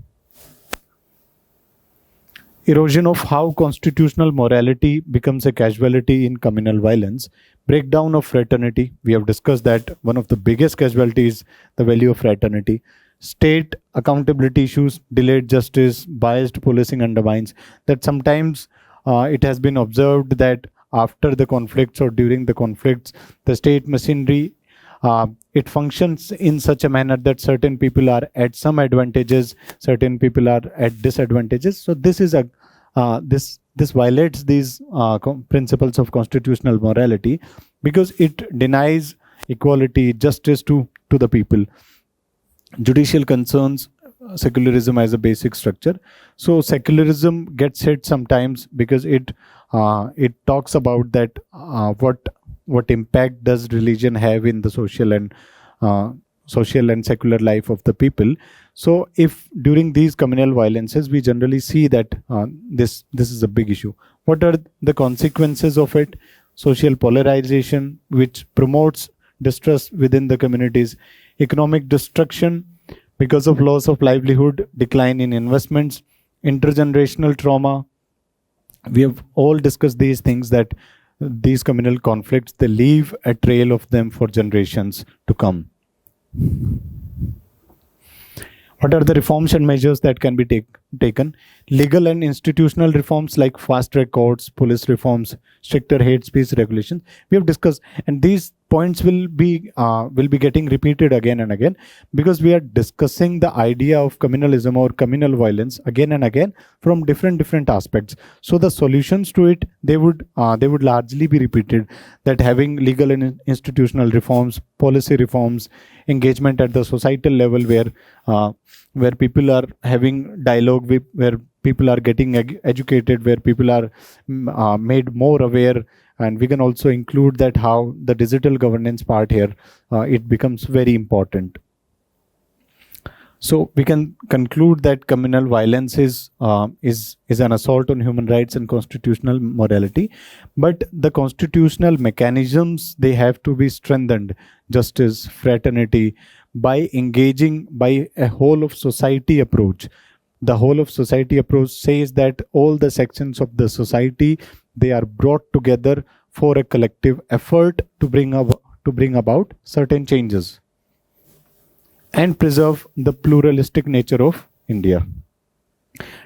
Erosion of how constitutional morality becomes a casualty in communal violence. Breakdown of fraternity. We have discussed that one of the biggest casualties, the value of fraternity. State accountability issues, delayed justice, biased policing undermines. That sometimes it has been observed that after the conflicts or during the conflicts, the state machinery, it functions in such a manner that certain people are at some advantages, certain people are at disadvantages. So this is this violates these principles of constitutional morality, because it denies equality, justice to the people. Judicial concerns, secularism as a basic structure. So secularism gets hit sometimes because it talks about that what impact does religion have in the social and secular life of the people. So if during these communal violences we generally see that this is a big issue. What are the consequences of it? Social polarization, which promotes distrust within the communities, economic destruction because of loss of livelihood, decline in investments, intergenerational trauma. We have all discussed these things, that these communal conflicts, they leave a trail of them for generations to come. What are the reforms and measures that can be taken? Legal and institutional reforms like fast-track courts, police reforms, stricter hate speech regulations. We have discussed, and these points will be getting repeated again and again, because we are discussing the idea of communalism or communal violence again and again from different aspects. So the solutions to it, they would largely be repeated, that having legal and institutional reforms, policy reforms, engagement at the societal level where people are having dialogue, where people are getting educated, where people are made more aware. And we can also include that how the digital governance part here, it becomes very important. So we can conclude that communal violence is an assault on human rights and constitutional morality. But the constitutional mechanisms, they have to be strengthened. Justice, fraternity, by engaging by a whole of society approach. The whole of society approach says that all the sections of the society, they are brought together for a collective effort to bring about certain changes and preserve the pluralistic nature of India.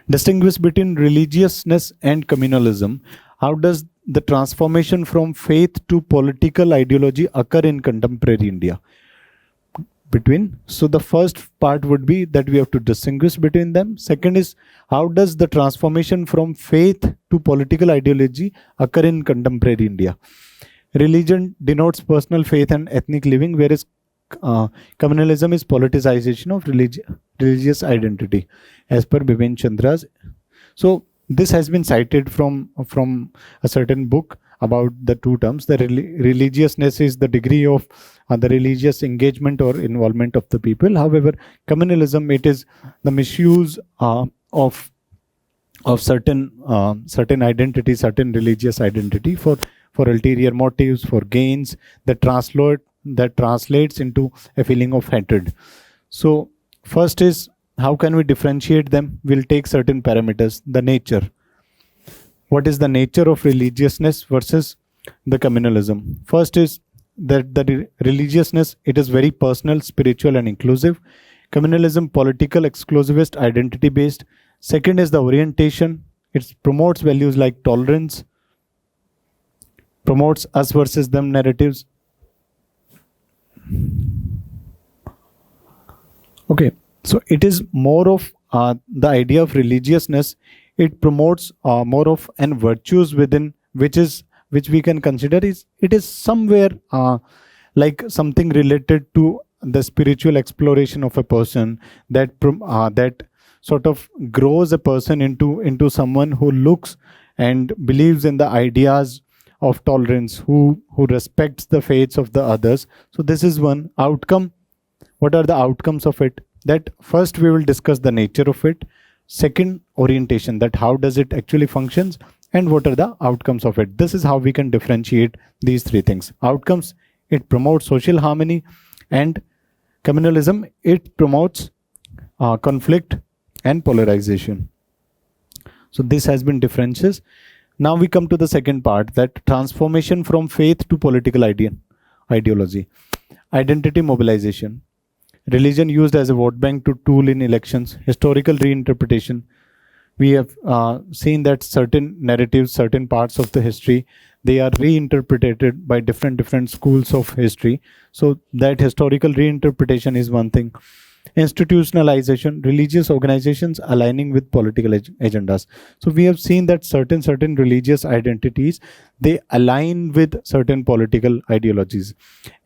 Distinguish between religiousness and communalism. How does the transformation from faith to political ideology occur in contemporary India? So the first part would be that we have to distinguish between them. Second is, how does the transformation from faith to political ideology occur in contemporary India? Religion denotes personal faith and ethnic living, whereas communalism is politicization of religious identity, as per Bipin Chandra's. So this has been cited from a certain book about the two terms. The religiousness is the degree of the religious engagement or involvement of the people. However, communalism, it is the misuse of certain identity, certain religious identity for ulterior motives, for gains, that translates into a feeling of hatred. So first is, how can we differentiate them? We'll take certain parameters. The nature. What is the nature of religiousness versus the communalism? First is that the religiousness, it is very personal, spiritual and inclusive. Communalism, political, exclusivist, identity based. Second is the orientation. It promotes values like tolerance, promotes us versus them narratives. Okay, so it is more of the idea of religiousness. It promotes more of an virtues within, which we can consider it is somewhere like something related to the spiritual exploration of a person, that sort of grows a person into someone who looks and believes in the ideas of tolerance, who respects the faiths of the others. So this is one outcome. What are the outcomes of it? That first we will discuss the nature of it. Second, orientation, that how does it actually functions, and what are the outcomes of it. This is how we can differentiate these three things. Outcomes, it promotes social harmony, and communalism, it promotes conflict and polarization. So this has been differences. Now we come to the second part, that transformation from faith to political ideology. Identity mobilization. Religion used as a vote bank to tool in elections. Historical reinterpretation. We have seen that certain narratives, certain parts of the history, they are reinterpreted by different schools of history. So that historical reinterpretation is one thing. Institutionalization, religious organizations aligning with political agendas. So we have seen that certain religious identities, they align with certain political ideologies.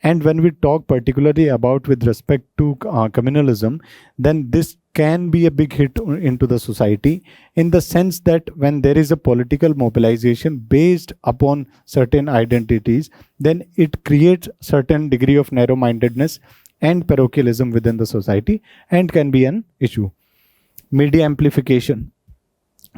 And when we talk particularly about with respect to communalism, then this can be a big hit into the society, in the sense that when there is a political mobilization based upon certain identities, then it creates certain degree of narrow-mindedness and parochialism within the society, and can be an issue. Media amplification,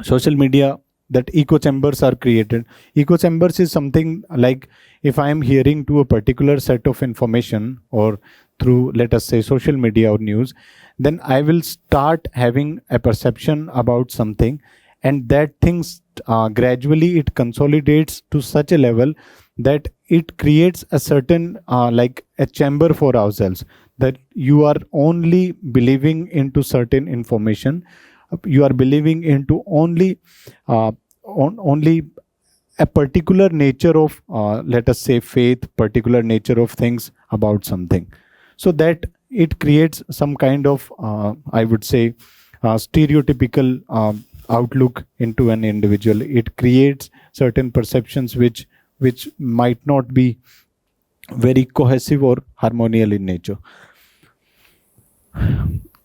social media, that echo chambers are created. Echo chambers is something like, if I am hearing to a particular set of information, or through, let us say, social media or news, then I will start having a perception about something, and that things gradually it consolidates to such a level that it creates a certain like a chamber for ourselves, that you are only believing into certain information, you are believing into only only a particular nature of let us say faith, particular nature of things about something, so that it creates some kind of I would say stereotypical outlook into an individual. It creates certain perceptions which might not be very cohesive or harmonial in nature.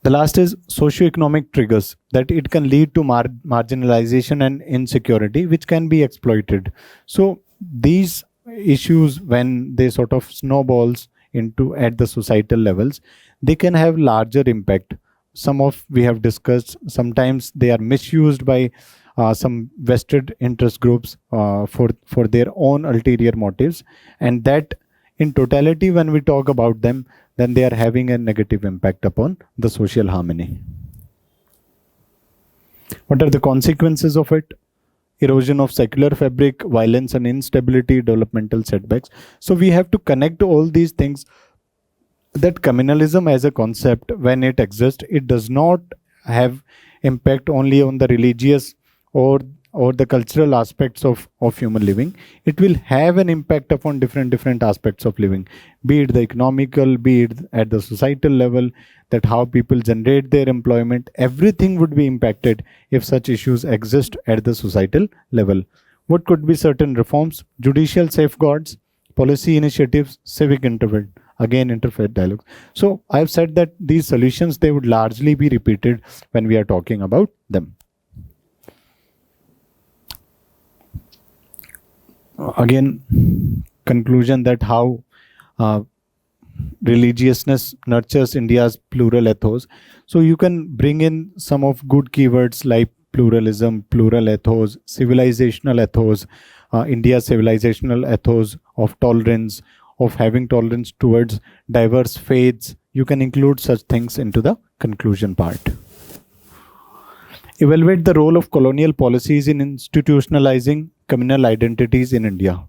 The last is socioeconomic triggers, that it can lead to marginalization and insecurity, which can be exploited. So these issues, when they sort of snowballs into at the societal levels, they can have larger impact. Some of we have discussed, sometimes they are misused by some vested interest groups for their own ulterior motives, and that in totality, when we talk about them, then they are having a negative impact upon the social harmony. What are the consequences of it? Erosion of secular fabric, violence and instability, developmental setbacks. So we have to connect all these things, that communalism as a concept, when it exists, it does not have impact only on the religious or the cultural aspects of human living. It will have an impact upon different aspects of living, be it the economical, be it at the societal level, that how people generate their employment. Everything would be impacted if such issues exist at the societal level. What could be certain reforms? Judicial safeguards, policy initiatives, civic intervention. Again, interfaith dialogue. So I've said that these solutions, they would largely be repeated when we are talking about them. Again, conclusion that how religiousness nurtures India's plural ethos. So you can bring in some of good keywords like pluralism, plural ethos, civilizational ethos, India's civilizational ethos of tolerance, of having tolerance towards diverse faiths. You can include such things into the conclusion part. Evaluate the role of colonial policies in institutionalizing communal identities in India.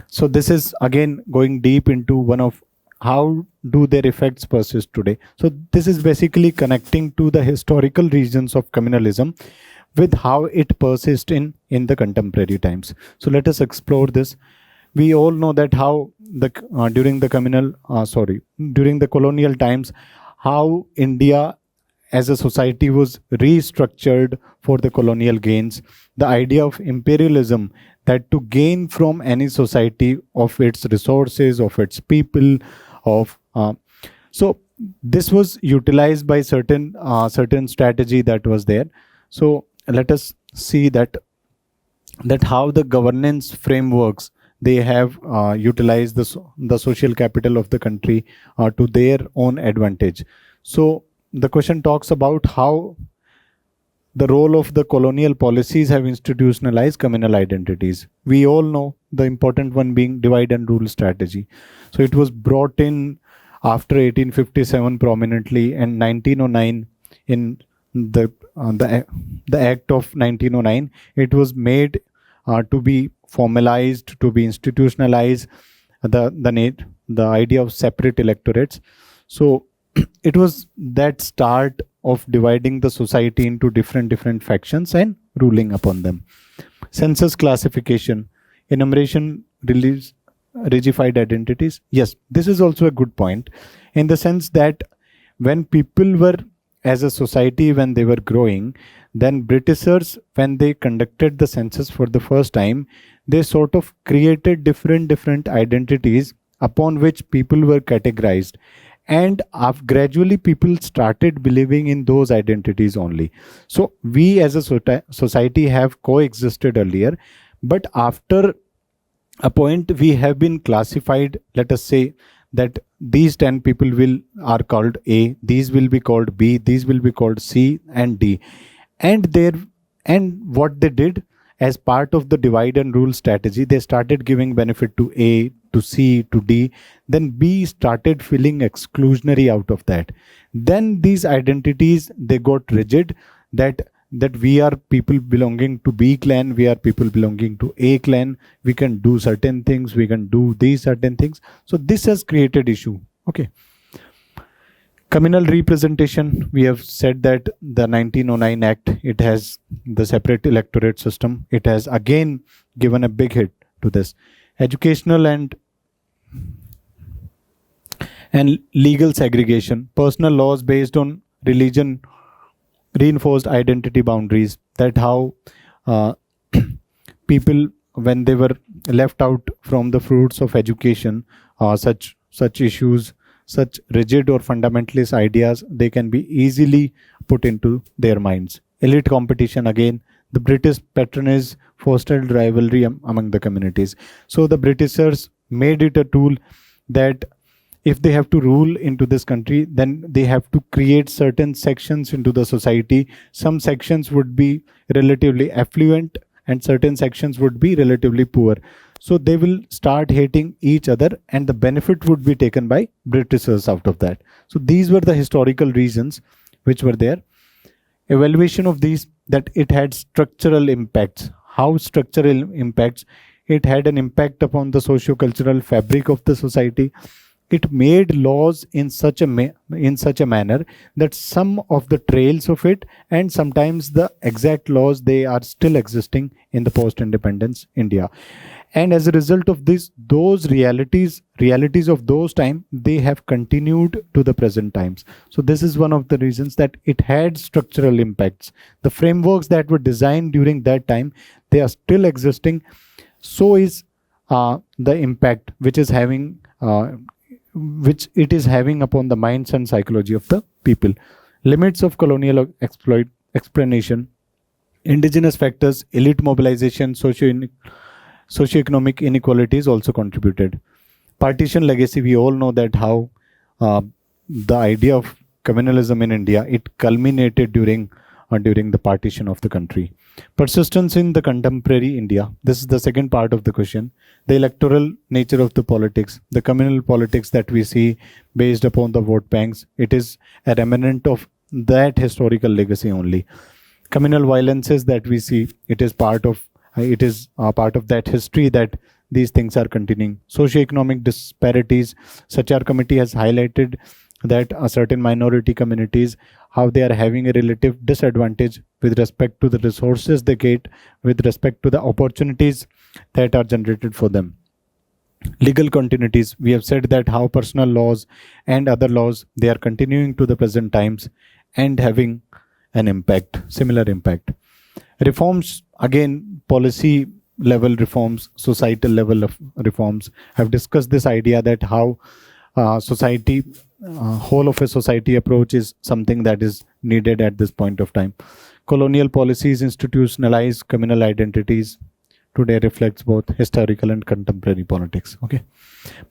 So this is again going deep into one of how do their effects persist today. So this is basically connecting to the historical regions of communalism with how it persists in the contemporary times. So let us explore this. We all know that how during the colonial times, how India as a society was restructured for the colonial gains. The idea of imperialism, that to gain from any society of its resources, of its people, so this was utilized by certain strategy that was there. So let us see that how the governance frameworks, they have utilized the social capital of the country to their own advantage. So the question talks about how the role of the colonial policies have institutionalized communal identities. We all know the important one being divide and rule strategy. So it was brought in after 1857 prominently, and 1909 in the Act of 1909, it was made to be formalized, to be institutionalized, the idea of separate electorates. So it was that start of dividing the society into different factions and ruling upon them. Census classification, enumeration, release, rigified identities. Yes, this is also a good point, in the sense that when people were, as a society, when they were growing, then Britishers, when they conducted the census for the first time, they sort of created different identities upon which people were categorized. and gradually people started believing in those identities only. So we as a society have coexisted earlier, but after a point we have been classified. Let us say that these 10 people are called A, these will be called B, these will be called C and D. And what they did, as part of the divide and rule strategy, they started giving benefit to A, to C, to D. Then B started feeling exclusionary out of that. Then these identities, they got rigid, that we are people belonging to B clan, we are people belonging to A clan, we can do certain things, we can do these certain things. So this has created issue. Okay. Communal representation, we have said that the 1909 Act, it has the separate electorate system. It has again given a big hit to this. Educational and legal segregation, personal laws based on religion reinforced identity boundaries. That how people, when they were left out from the fruits of education, such issues, such rigid or fundamentalist ideas, they can be easily put into their minds. Elite competition, again, the British patronage fostered rivalry among the communities. So the Britishers made it a tool that if they have to rule into this country, then they have to create certain sections into the society. Some sections would be relatively affluent and certain sections would be relatively poor. So they will start hating each other, and the benefit would be taken by Britishers out of that. So these were the historical reasons which were there. Evaluation of these, that it had structural impacts. How structural impacts? It had an impact upon the socio-cultural fabric of the society. It made laws in such a manner that some of the trails of it, and sometimes the exact laws, they are still existing in the post-independence India. And as a result of this, those realities of those time, they have continued to the present times. So this is one of the reasons that it had structural impacts. The frameworks that were designed during that time, they are still existing. So is the impact which it is having upon the minds and psychology of the people. Limits of colonial explanation, indigenous factors, elite mobilization, socioeconomic inequalities also contributed. Partition legacy, we all know that how the idea of communalism in India, it culminated during the partition of the country. Persistence in the contemporary India, this is the second part of the question. The electoral nature of the politics, the communal politics that we see based upon the vote banks, it is a remnant of that historical legacy only. Communal violences that we see, it is part of that history, that these things are continuing. Socioeconomic disparities, Sachar committee has highlighted that certain minority communities, how they are having a relative disadvantage with respect to the resources they get, with respect to the opportunities that are generated for them. Legal continuities, we have said that how personal laws and other laws, they are continuing to the present times and having an impact, similar impact. Reforms, again, policy level reforms, societal level of reforms, have discussed this idea that how society, whole of a society approach is something that is needed at this point of time. Colonial policies institutionalize communal identities. Today reflects both historical and contemporary politics. Okay.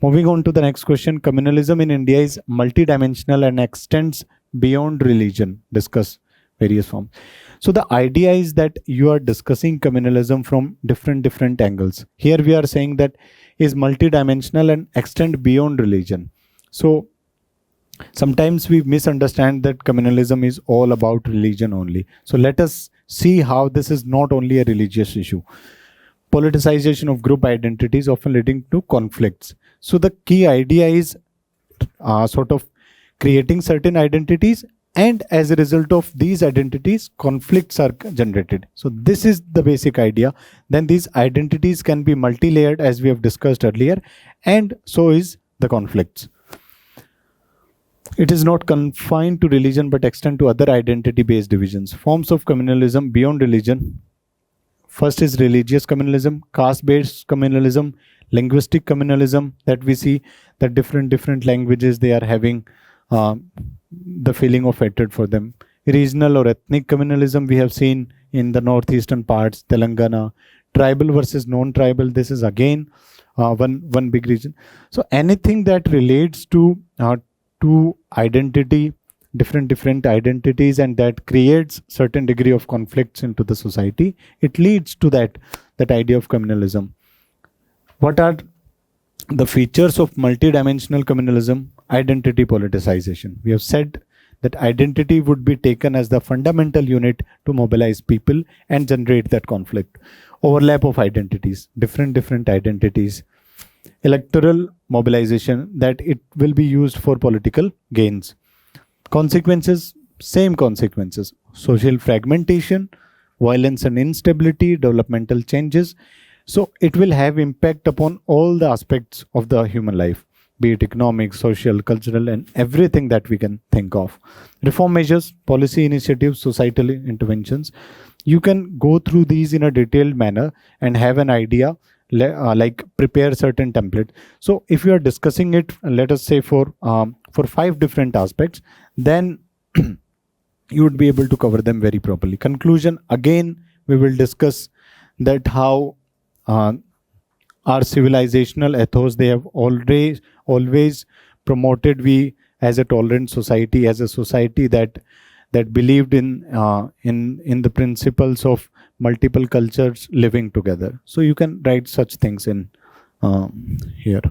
Moving on to the next question. Communalism in India is multidimensional and extends beyond religion. Discuss various forms. So the idea is that you are discussing communalism from different angles. Here we are saying that is multidimensional and extend beyond religion. So sometimes we misunderstand that communalism is all about religion only. So let us see how this is not only a religious issue. Politicization of group identities often leading to conflicts. So the key idea is sort of creating certain identities, and as a result of these identities, conflicts are generated. So this is the basic idea. Then these identities can be multi-layered, as we have discussed earlier, and so is the conflicts. It is not confined to religion but extend to other identity-based divisions. Forms of communalism beyond religion. First is religious communalism, caste-based communalism, linguistic communalism, that we see that different languages, they are having the feeling of hatred for them. Regional or ethnic communalism we have seen in the northeastern parts, Telangana. Tribal versus non-tribal, this is again one big region. So anything that relates to identity, different identities, and that creates certain degree of conflicts into the society, it leads to that idea of communalism. What are the features of multidimensional communalism? Identity politicization. We have said that identity would be taken as the fundamental unit to mobilize people and generate that conflict. Overlap of identities, different identities. Electoral mobilization, that it will be used for political gains. Consequences, same consequences. Social fragmentation, violence and instability, developmental changes. So it will have impact upon all the aspects of the human life, be it economic, social, cultural, and everything that we can think of. Reform measures, policy initiatives, societal interventions. You can go through these in a detailed manner and have an idea, like prepare certain template. So if you are discussing it, let us say for 5 different aspects, then you would be able to cover them very properly. Conclusion, again, we will discuss that how our civilizational ethos, they have always promoted we as a tolerant society, as a society that believed in the principles of multiple cultures living together. So you can write such things in here.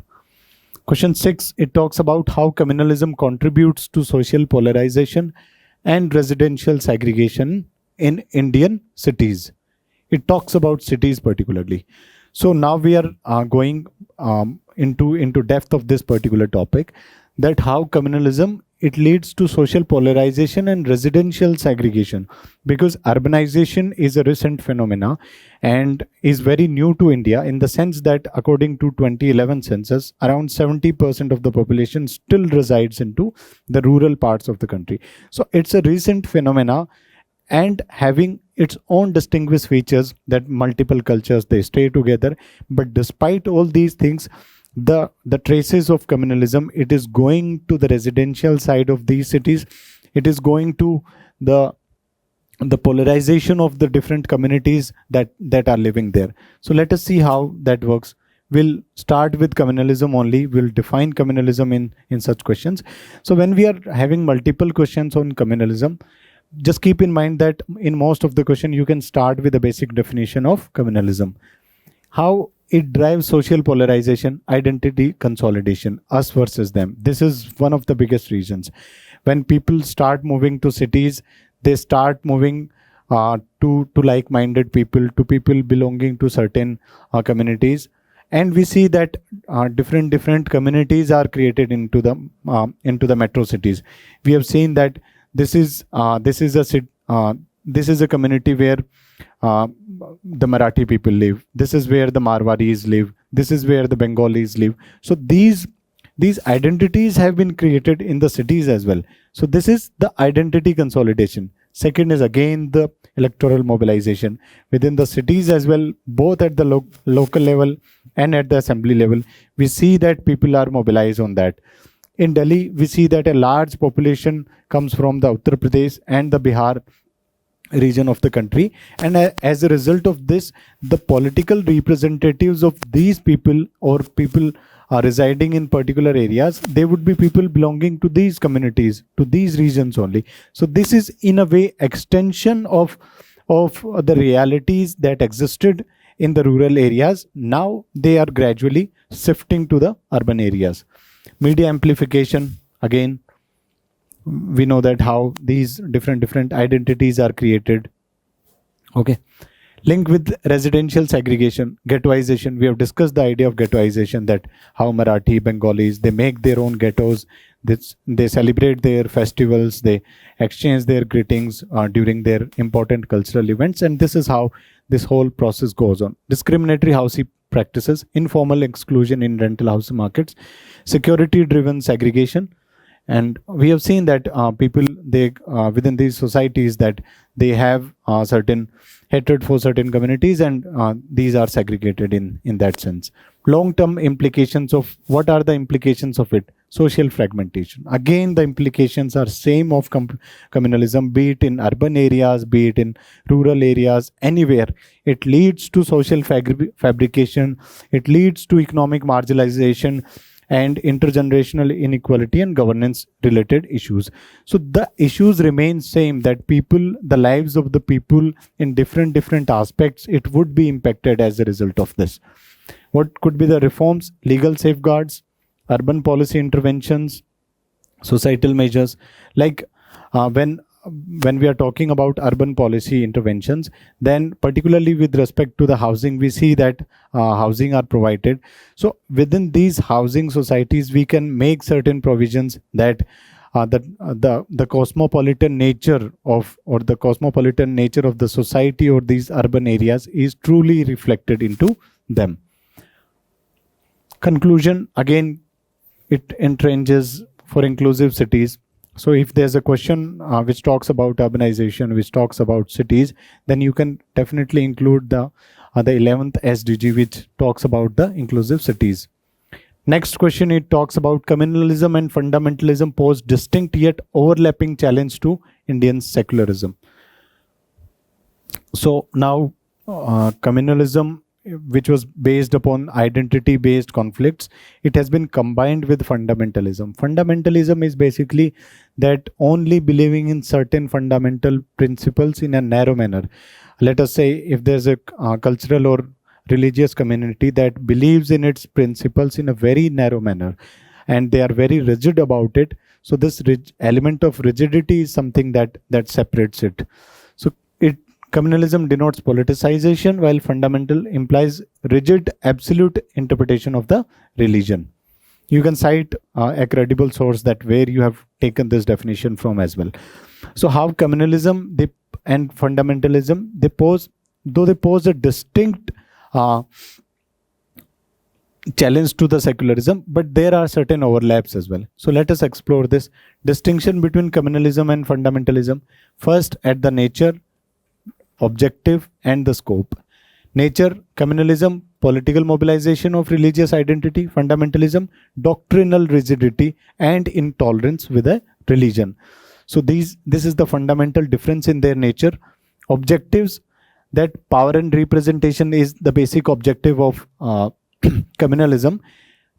Question 6, it talks about how communalism contributes to social polarization and residential segregation in Indian cities. It talks about cities particularly. So now we are going into depth of this particular topic, that how communalism, it leads to social polarization and residential segregation, because urbanization is a recent phenomena and is very new to India, in the sense that according to 2011 census, around 70% of the population still resides into the rural parts of the country. So it's a recent phenomena and having its own distinguished features, that multiple cultures, they stay together. But despite all these things, the traces of communalism, it is going to the residential side of these cities. It is going to the polarization of the different communities that are living there. So let us see how that works. We'll start with communalism only. We'll define communalism in such questions. So when we are having multiple questions on communalism, just keep in mind that in most of the question you can start with a basic definition of communalism. How it drives social polarization, identity consolidation, us versus them. This is one of the biggest reasons. When people start moving to cities, they start moving to like-minded people, to people belonging to certain communities. And we see that different communities are created into the metro cities. We have seen that this is a community where the Marathi people live. This is where the Marwaris live. This is where the Bengalis live. So these identities have been created in the cities as well. So this is the identity consolidation. Second is again the electoral mobilization within the cities as well, both at the local level and at the assembly level. We see that people are mobilized on that. In Delhi, we see that a large population comes from the Uttar Pradesh and the Bihar region of the country, and as a result of this, the political representatives of these people, or people are residing in particular areas, they would be people belonging to these communities, to these regions only. So this is in a way extension of the realities that existed in the rural areas. Now they are gradually shifting to the urban areas. Media amplification, again, we know that how these different identities are created. Okay. Linked with residential segregation, ghettoization. We have discussed the idea of ghettoization, that how Marathi, Bengalis, they make their own ghettos. They celebrate their festivals. They exchange their greetings during their important cultural events. And this is how this whole process goes on. Discriminatory housing practices, informal exclusion in rental house markets, security-driven segregation. And we have seen that people, they within these societies, that they have certain hatred for certain communities, and these are segregated in that sense. Long-term implications of what are the implications of it? Social fragmentation. Again, the implications are same of communalism, be it in urban areas, be it in rural areas, anywhere. It leads to social fabrication. It leads to economic marginalization and intergenerational inequality and governance related issues. So the issues remain same, that people, the lives of the people in different aspects, it would be impacted as a result of this. What could be the reforms? Legal safeguards, urban policy interventions, societal measures. Like when we are talking about urban policy interventions, then particularly with respect to the housing, we see that housing are provided. So within these housing societies, we can make certain provisions that the cosmopolitan nature of, or the cosmopolitan nature of the society or these urban areas is truly reflected into them. Conclusion, again, it entrenches for inclusive cities. So if there's a question which talks about urbanization, which talks about cities, then you can definitely include the 11th SDG, which talks about the inclusive cities. Next question, it talks about communalism and fundamentalism pose distinct yet overlapping challenge to Indian secularism. So now communalism, which was based upon identity-based conflicts, it has been combined with fundamentalism. Fundamentalism is basically that only believing in certain fundamental principles in a narrow manner. Let us say if there's a cultural or religious community that believes in its principles in a very narrow manner, and they are very rigid about it. So this element of rigidity is something that separates it. So communalism denotes politicization, while fundamental implies rigid, absolute interpretation of the religion. You can cite a credible source that where you have taken this definition from as well. So how communalism and fundamentalism, they pose a distinct challenge to the secularism, but there are certain overlaps as well. So let us explore this distinction between communalism and fundamentalism. First, at the nature, objective and the scope. Nature, communalism, political mobilization of religious identity. Fundamentalism, doctrinal rigidity and intolerance with a religion. So this is the fundamental difference in their nature. Objectives, that power and representation is the basic objective of communalism.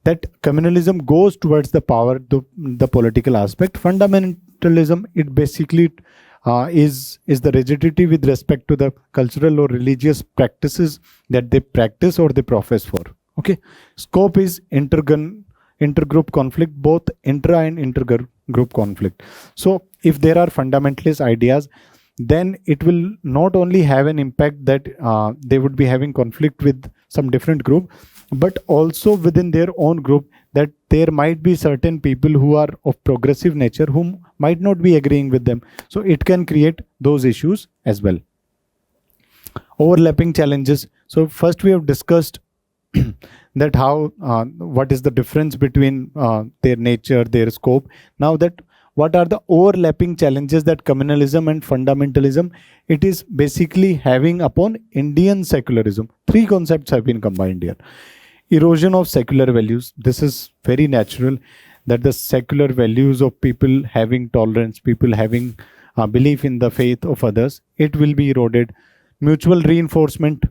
That communalism goes towards the power, the political aspect. Fundamentalism, it basically is the rigidity with respect to the cultural or religious practices that they practice or they profess for. Okay. Scope is intergroup conflict, both intra and intergroup conflict. So if there are fundamentalist ideas, then it will not only have an impact that they would be having conflict with some different group, but also within their own group, that there might be certain people who are of progressive nature whom might not be agreeing with them. So it can create those issues as well. Overlapping challenges. So first we have discussed that how what is the difference between their nature, their scope. Now that what are the overlapping challenges that communalism and fundamentalism, it is basically having upon Indian secularism. Three concepts have been combined here. Erosion of secular values. This is very natural, that the secular values of people having tolerance, people having belief in the faith of others, it will be eroded. Mutual reinforcement,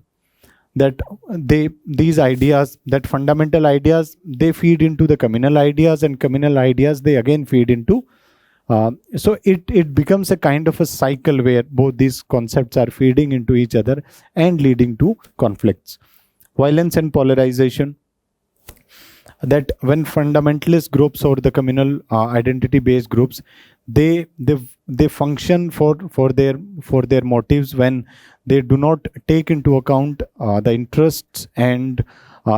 that these ideas, that fundamental ideas, they feed into the communal ideas, and communal ideas, they again feed into so it becomes a kind of a cycle where both these concepts are feeding into each other and leading to conflicts. Violence and polarization, that when fundamentalist groups or the communal identity based groups, they function for their motives when they do not take into account the interests and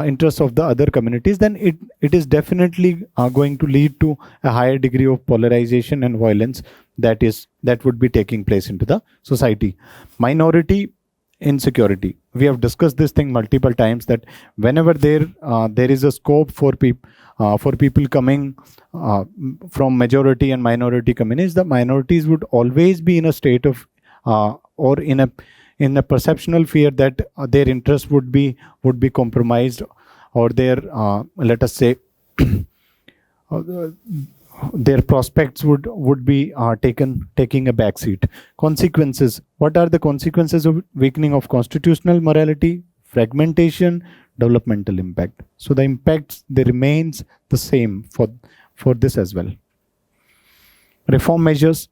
interests of the other communities, then it is definitely going to lead to a higher degree of polarization and violence that would be taking place into the society. Minority insecurity, we have discussed this thing multiple times, that whenever there is a scope for people coming from majority and minority communities, the minorities would always be in a state of or in in a perceptional fear that their interest would be compromised, or their let us say their prospects would be taking a backseat. Consequences. What are the consequences of weakening of constitutional morality? Fragmentation, developmental impact. So the impacts, they remains the same for this as well. Reform measures,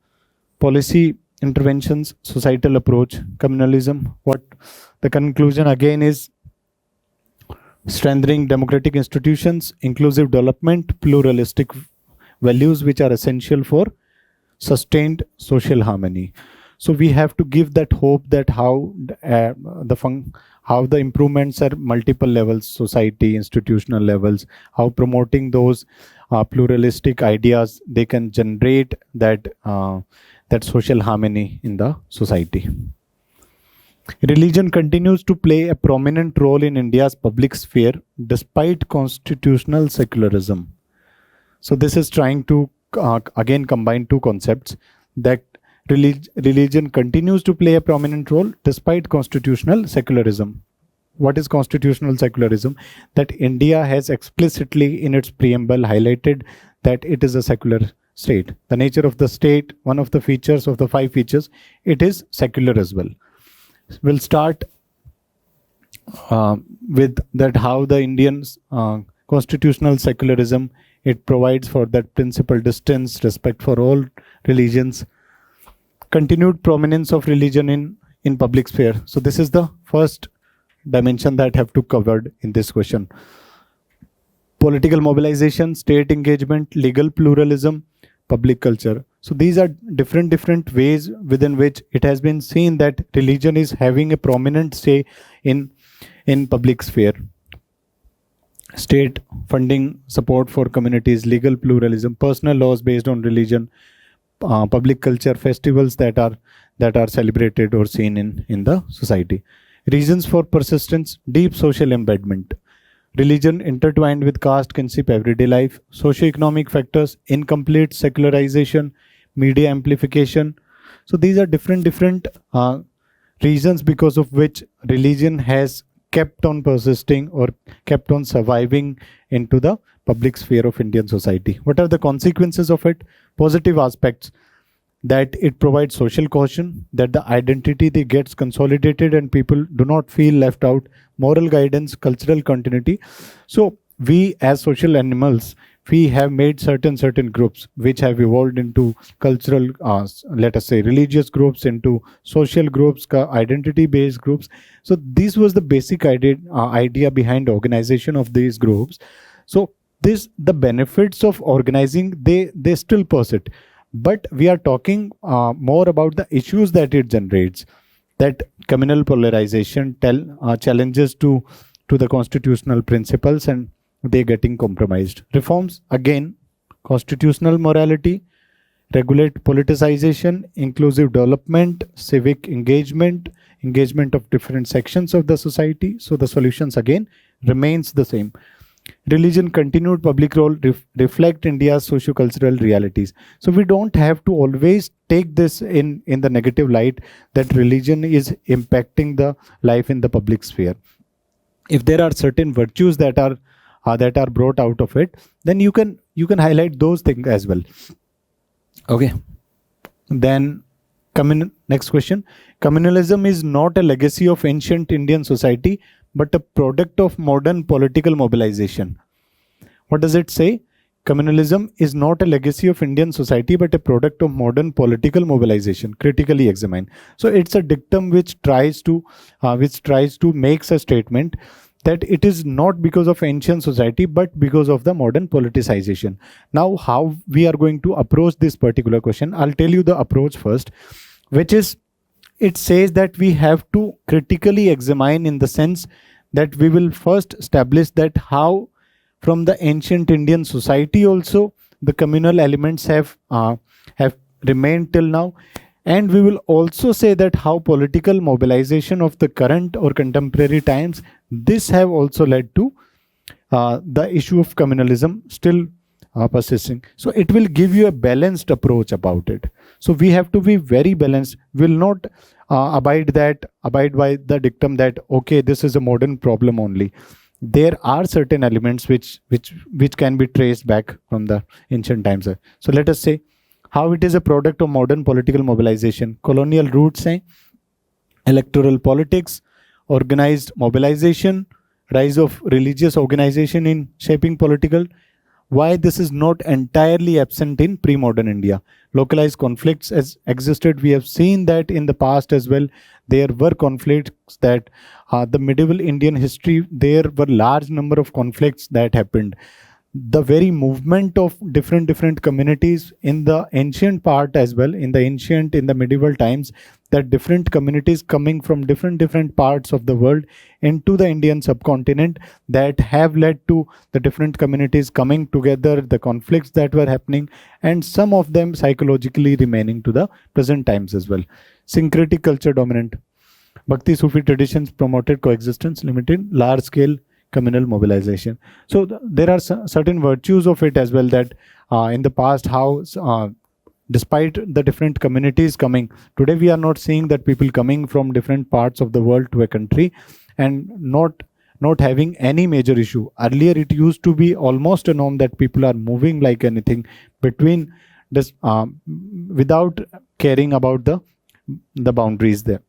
policy interventions, societal approach, communalism. What the conclusion again is: strengthening democratic institutions, inclusive development, pluralistic values which are essential for sustained social harmony. So we have to give that hope that how the improvements are multiple levels, society, institutional levels, how promoting those pluralistic ideas, they can generate that social harmony in the society. Religion continues to play a prominent role in India's public sphere despite constitutional secularism. So this is trying to again combine two concepts, that religion continues to play a prominent role despite constitutional secularism. What is constitutional secularism? That India has explicitly in its preamble highlighted that it is a secular state. The nature of the state, one of the features of the 5 features, it is secular as well. We'll start with that, how the Indian constitutional secularism, it provides for that principal distance, respect for all religions, continued prominence of religion in public sphere. So this is the first dimension that have to covered in this question. Political mobilization, state engagement, legal pluralism, public culture. So these are different ways within which it has been seen that religion is having a prominent say in public sphere. State funding, support for communities, legal pluralism, personal laws based on religion, public culture, festivals that are celebrated or seen in the society. Reasons for persistence, deep social embedment. Religion intertwined with caste, kinship, everyday life. Socio-economic factors, incomplete secularization, media amplification. So these are different reasons because of which religion has kept on persisting or kept on surviving into the public sphere of Indian society. What are the consequences of it? Positive aspects, that it provides social cohesion, that the identity they gets consolidated and people do not feel left out. Moral guidance, cultural continuity. So we as social animals, we have made certain groups which have evolved into cultural, let us say religious groups, into social groups, identity based groups. So this was the basic idea behind organization of these groups. So the benefits of organizing, they still persist, but we are talking more about the issues that it generates, that communal polarization, challenges to the constitutional principles, and they getting compromised. Reforms, again, constitutional morality, regulate politicization, inclusive development, civic engagement of different sections of the society. So the solutions again remains the same. Religion continued public role, reflect India's socio-cultural realities. So we don't have to always take this in the negative light, that religion is impacting the life in the public sphere. If there are certain virtues that are brought out of it, then you can highlight those things as well. Okay. Then next question. Communalism is not a legacy of ancient Indian society, but a product of modern political mobilization. What does it say? Communalism is not a legacy of Indian society, but a product of modern political mobilization. Critically examine. So it's a dictum which tries to make a statement that it is not because of ancient society, but because of the modern politicization. Now, how we are going to approach this particular question? I'll tell you the approach first, which is, it says that we have to critically examine, in the sense that we will first establish that how from the ancient Indian society also the communal elements have remained till now, and we will also say that how political mobilization of the current or contemporary times, this have also led to the issue of communalism still persisting. So it will give you a balanced approach about it. So we have to be very balanced. We'll not abide by the dictum that okay, this is a modern problem only. There are certain elements which can be traced back from the ancient times. So let us say how it is a product of modern political mobilization. Colonial roots हैं, electoral politics, organized mobilization, rise of religious organization in shaping political. Why this is not entirely absent in pre-modern India. Localized conflicts as existed. We have seen that in the past as well. There were conflicts that the medieval Indian history, there were large number of conflicts that happened. The very movement of different communities in the ancient part as well, in the medieval times, that different communities coming from different parts of the world into the Indian subcontinent, that have led to the different communities coming together, the conflicts that were happening, and some of them psychologically remaining to the present times as well. Syncretic culture dominant. Bhakti Sufi traditions promoted coexistence, limited large scale communal mobilization. So there are certain virtues of it as well, that in the past how despite the different communities coming, today we are not seeing that people coming from different parts of the world to a country and not having any major issue. Earlier it used to be almost a norm that people are moving like anything between this without caring about the boundaries there.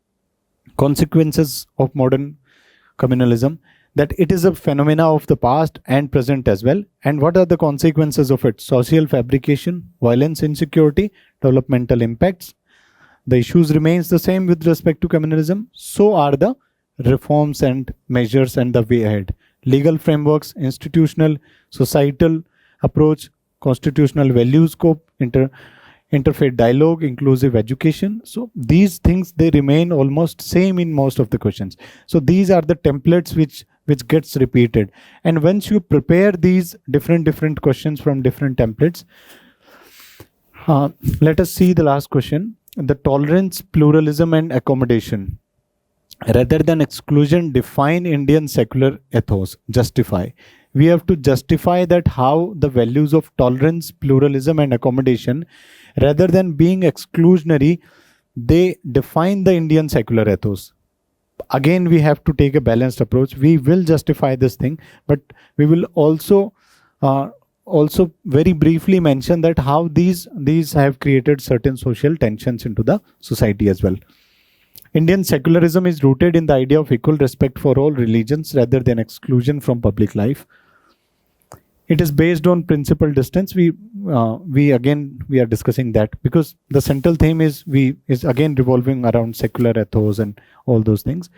Consequences of modern communalism, that it is a phenomena of the past and present as well. And what are the consequences of it? Social fabrication, violence, insecurity, developmental impacts. The issues remains the same with respect to communalism. So are the reforms and measures and the way ahead. Legal frameworks, institutional, societal approach, constitutional values scope, interfaith dialogue, inclusive education. So these things, they remain almost same in most of the questions. So these are the templates which gets repeated. And once you prepare these different questions from different templates, let us see the last question. The tolerance, pluralism and accommodation rather than exclusion define Indian secular ethos. Justify. We have to justify that how the values of tolerance, pluralism and accommodation, rather than being exclusionary, they define the Indian secular ethos. Again, we have to take a balanced approach. We will justify this thing, but we will also very briefly mention that how these have created certain social tensions into the society as well. Indian secularism is rooted in the idea of equal respect for all religions rather than exclusion from public life. It is based on principal distance. We are discussing that because the central theme is again revolving around secular ethos and all those things.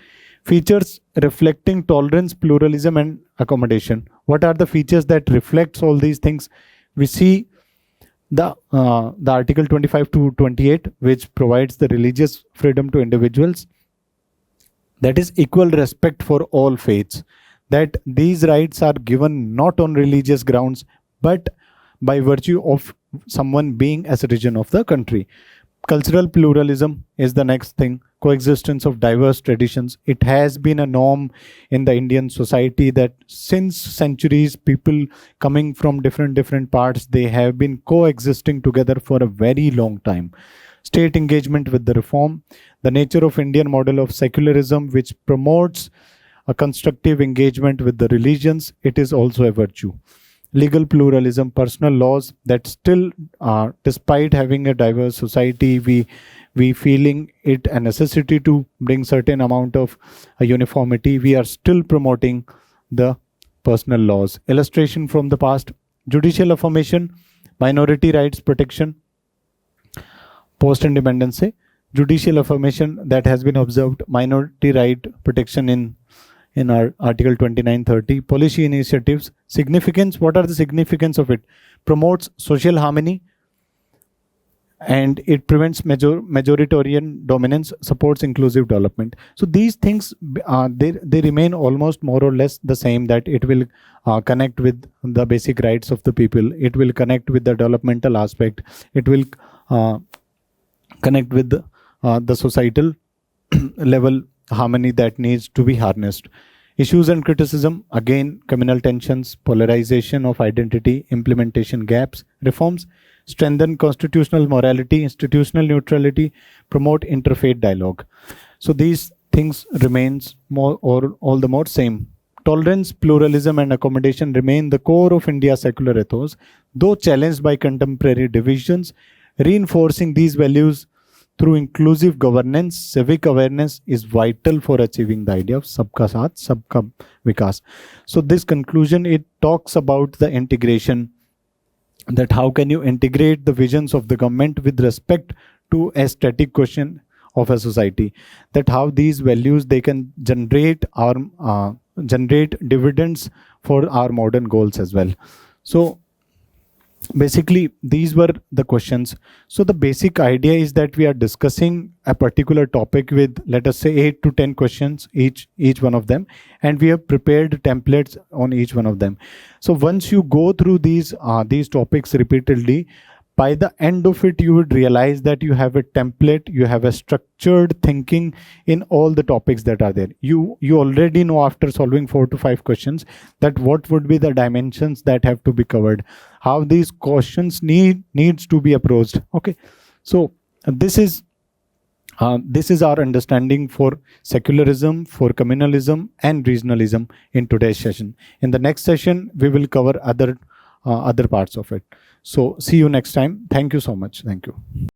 Features reflecting tolerance, pluralism and accommodation. What are the features that reflects all these things? We see the article 25 to 28, which provides the religious freedom to individuals. That is equal respect for all faiths. That these rights are given not on religious grounds, but by virtue of someone being a citizen of the country. Cultural pluralism is the next thing. Coexistence of diverse traditions. It has been a norm in the Indian society that since centuries, people coming from different parts, they have been coexisting together for a very long time. State engagement with the reform. The nature of Indian model of secularism, which promotes a constructive engagement with the religions, it is also a virtue. Legal pluralism, personal laws that still, despite having a diverse society, we feeling it a necessity to bring certain amount of uniformity. We are still promoting the personal laws. Illustration from the past, judicial affirmation, minority rights protection, post-independence, judicial affirmation that has been observed, minority right protection in our article 2930, policy initiatives. Significance, what are the significance of it? Promotes social harmony and it prevents majoritarian dominance, supports inclusive development. So these things, they remain almost more or less the same, that it will connect with the basic rights of the people, it will connect with the developmental aspect, it will connect with the societal level harmony that needs to be harnessed. Issues and criticism, again, communal tensions, polarization of identity, implementation gaps, reforms. strengthen constitutional morality, institutional neutrality, promote interfaith dialogue. So these things remains more or all the more same. Tolerance, pluralism, and accommodation remain the core of India's secular ethos, though challenged by contemporary divisions. Reinforcing these values through inclusive governance, civic awareness is vital for achieving the idea of Sabka Saath, Sabka Vikas. So this conclusion, it talks about the integration, that how can you integrate the visions of the government with respect to a static question of a society, that how these values they can generate dividends for our modern goals as well. So basically these were the questions. So the basic idea is that we are discussing a particular topic with, let us say, 8 to 10 questions each one of them, and we have prepared templates on each one of them. So once you go through these topics repeatedly, by the end of it you would realize that you have a template, you have a structured thinking in all the topics that are there. You already know after solving 4 to 5 questions that what would be the dimensions that have to be covered, how these questions needs to be approached. Okay, so this is our understanding for secularism, for communalism and regionalism in today's session. In the next session we will cover other parts of it. So see you next time. Thank you so much. Thank you.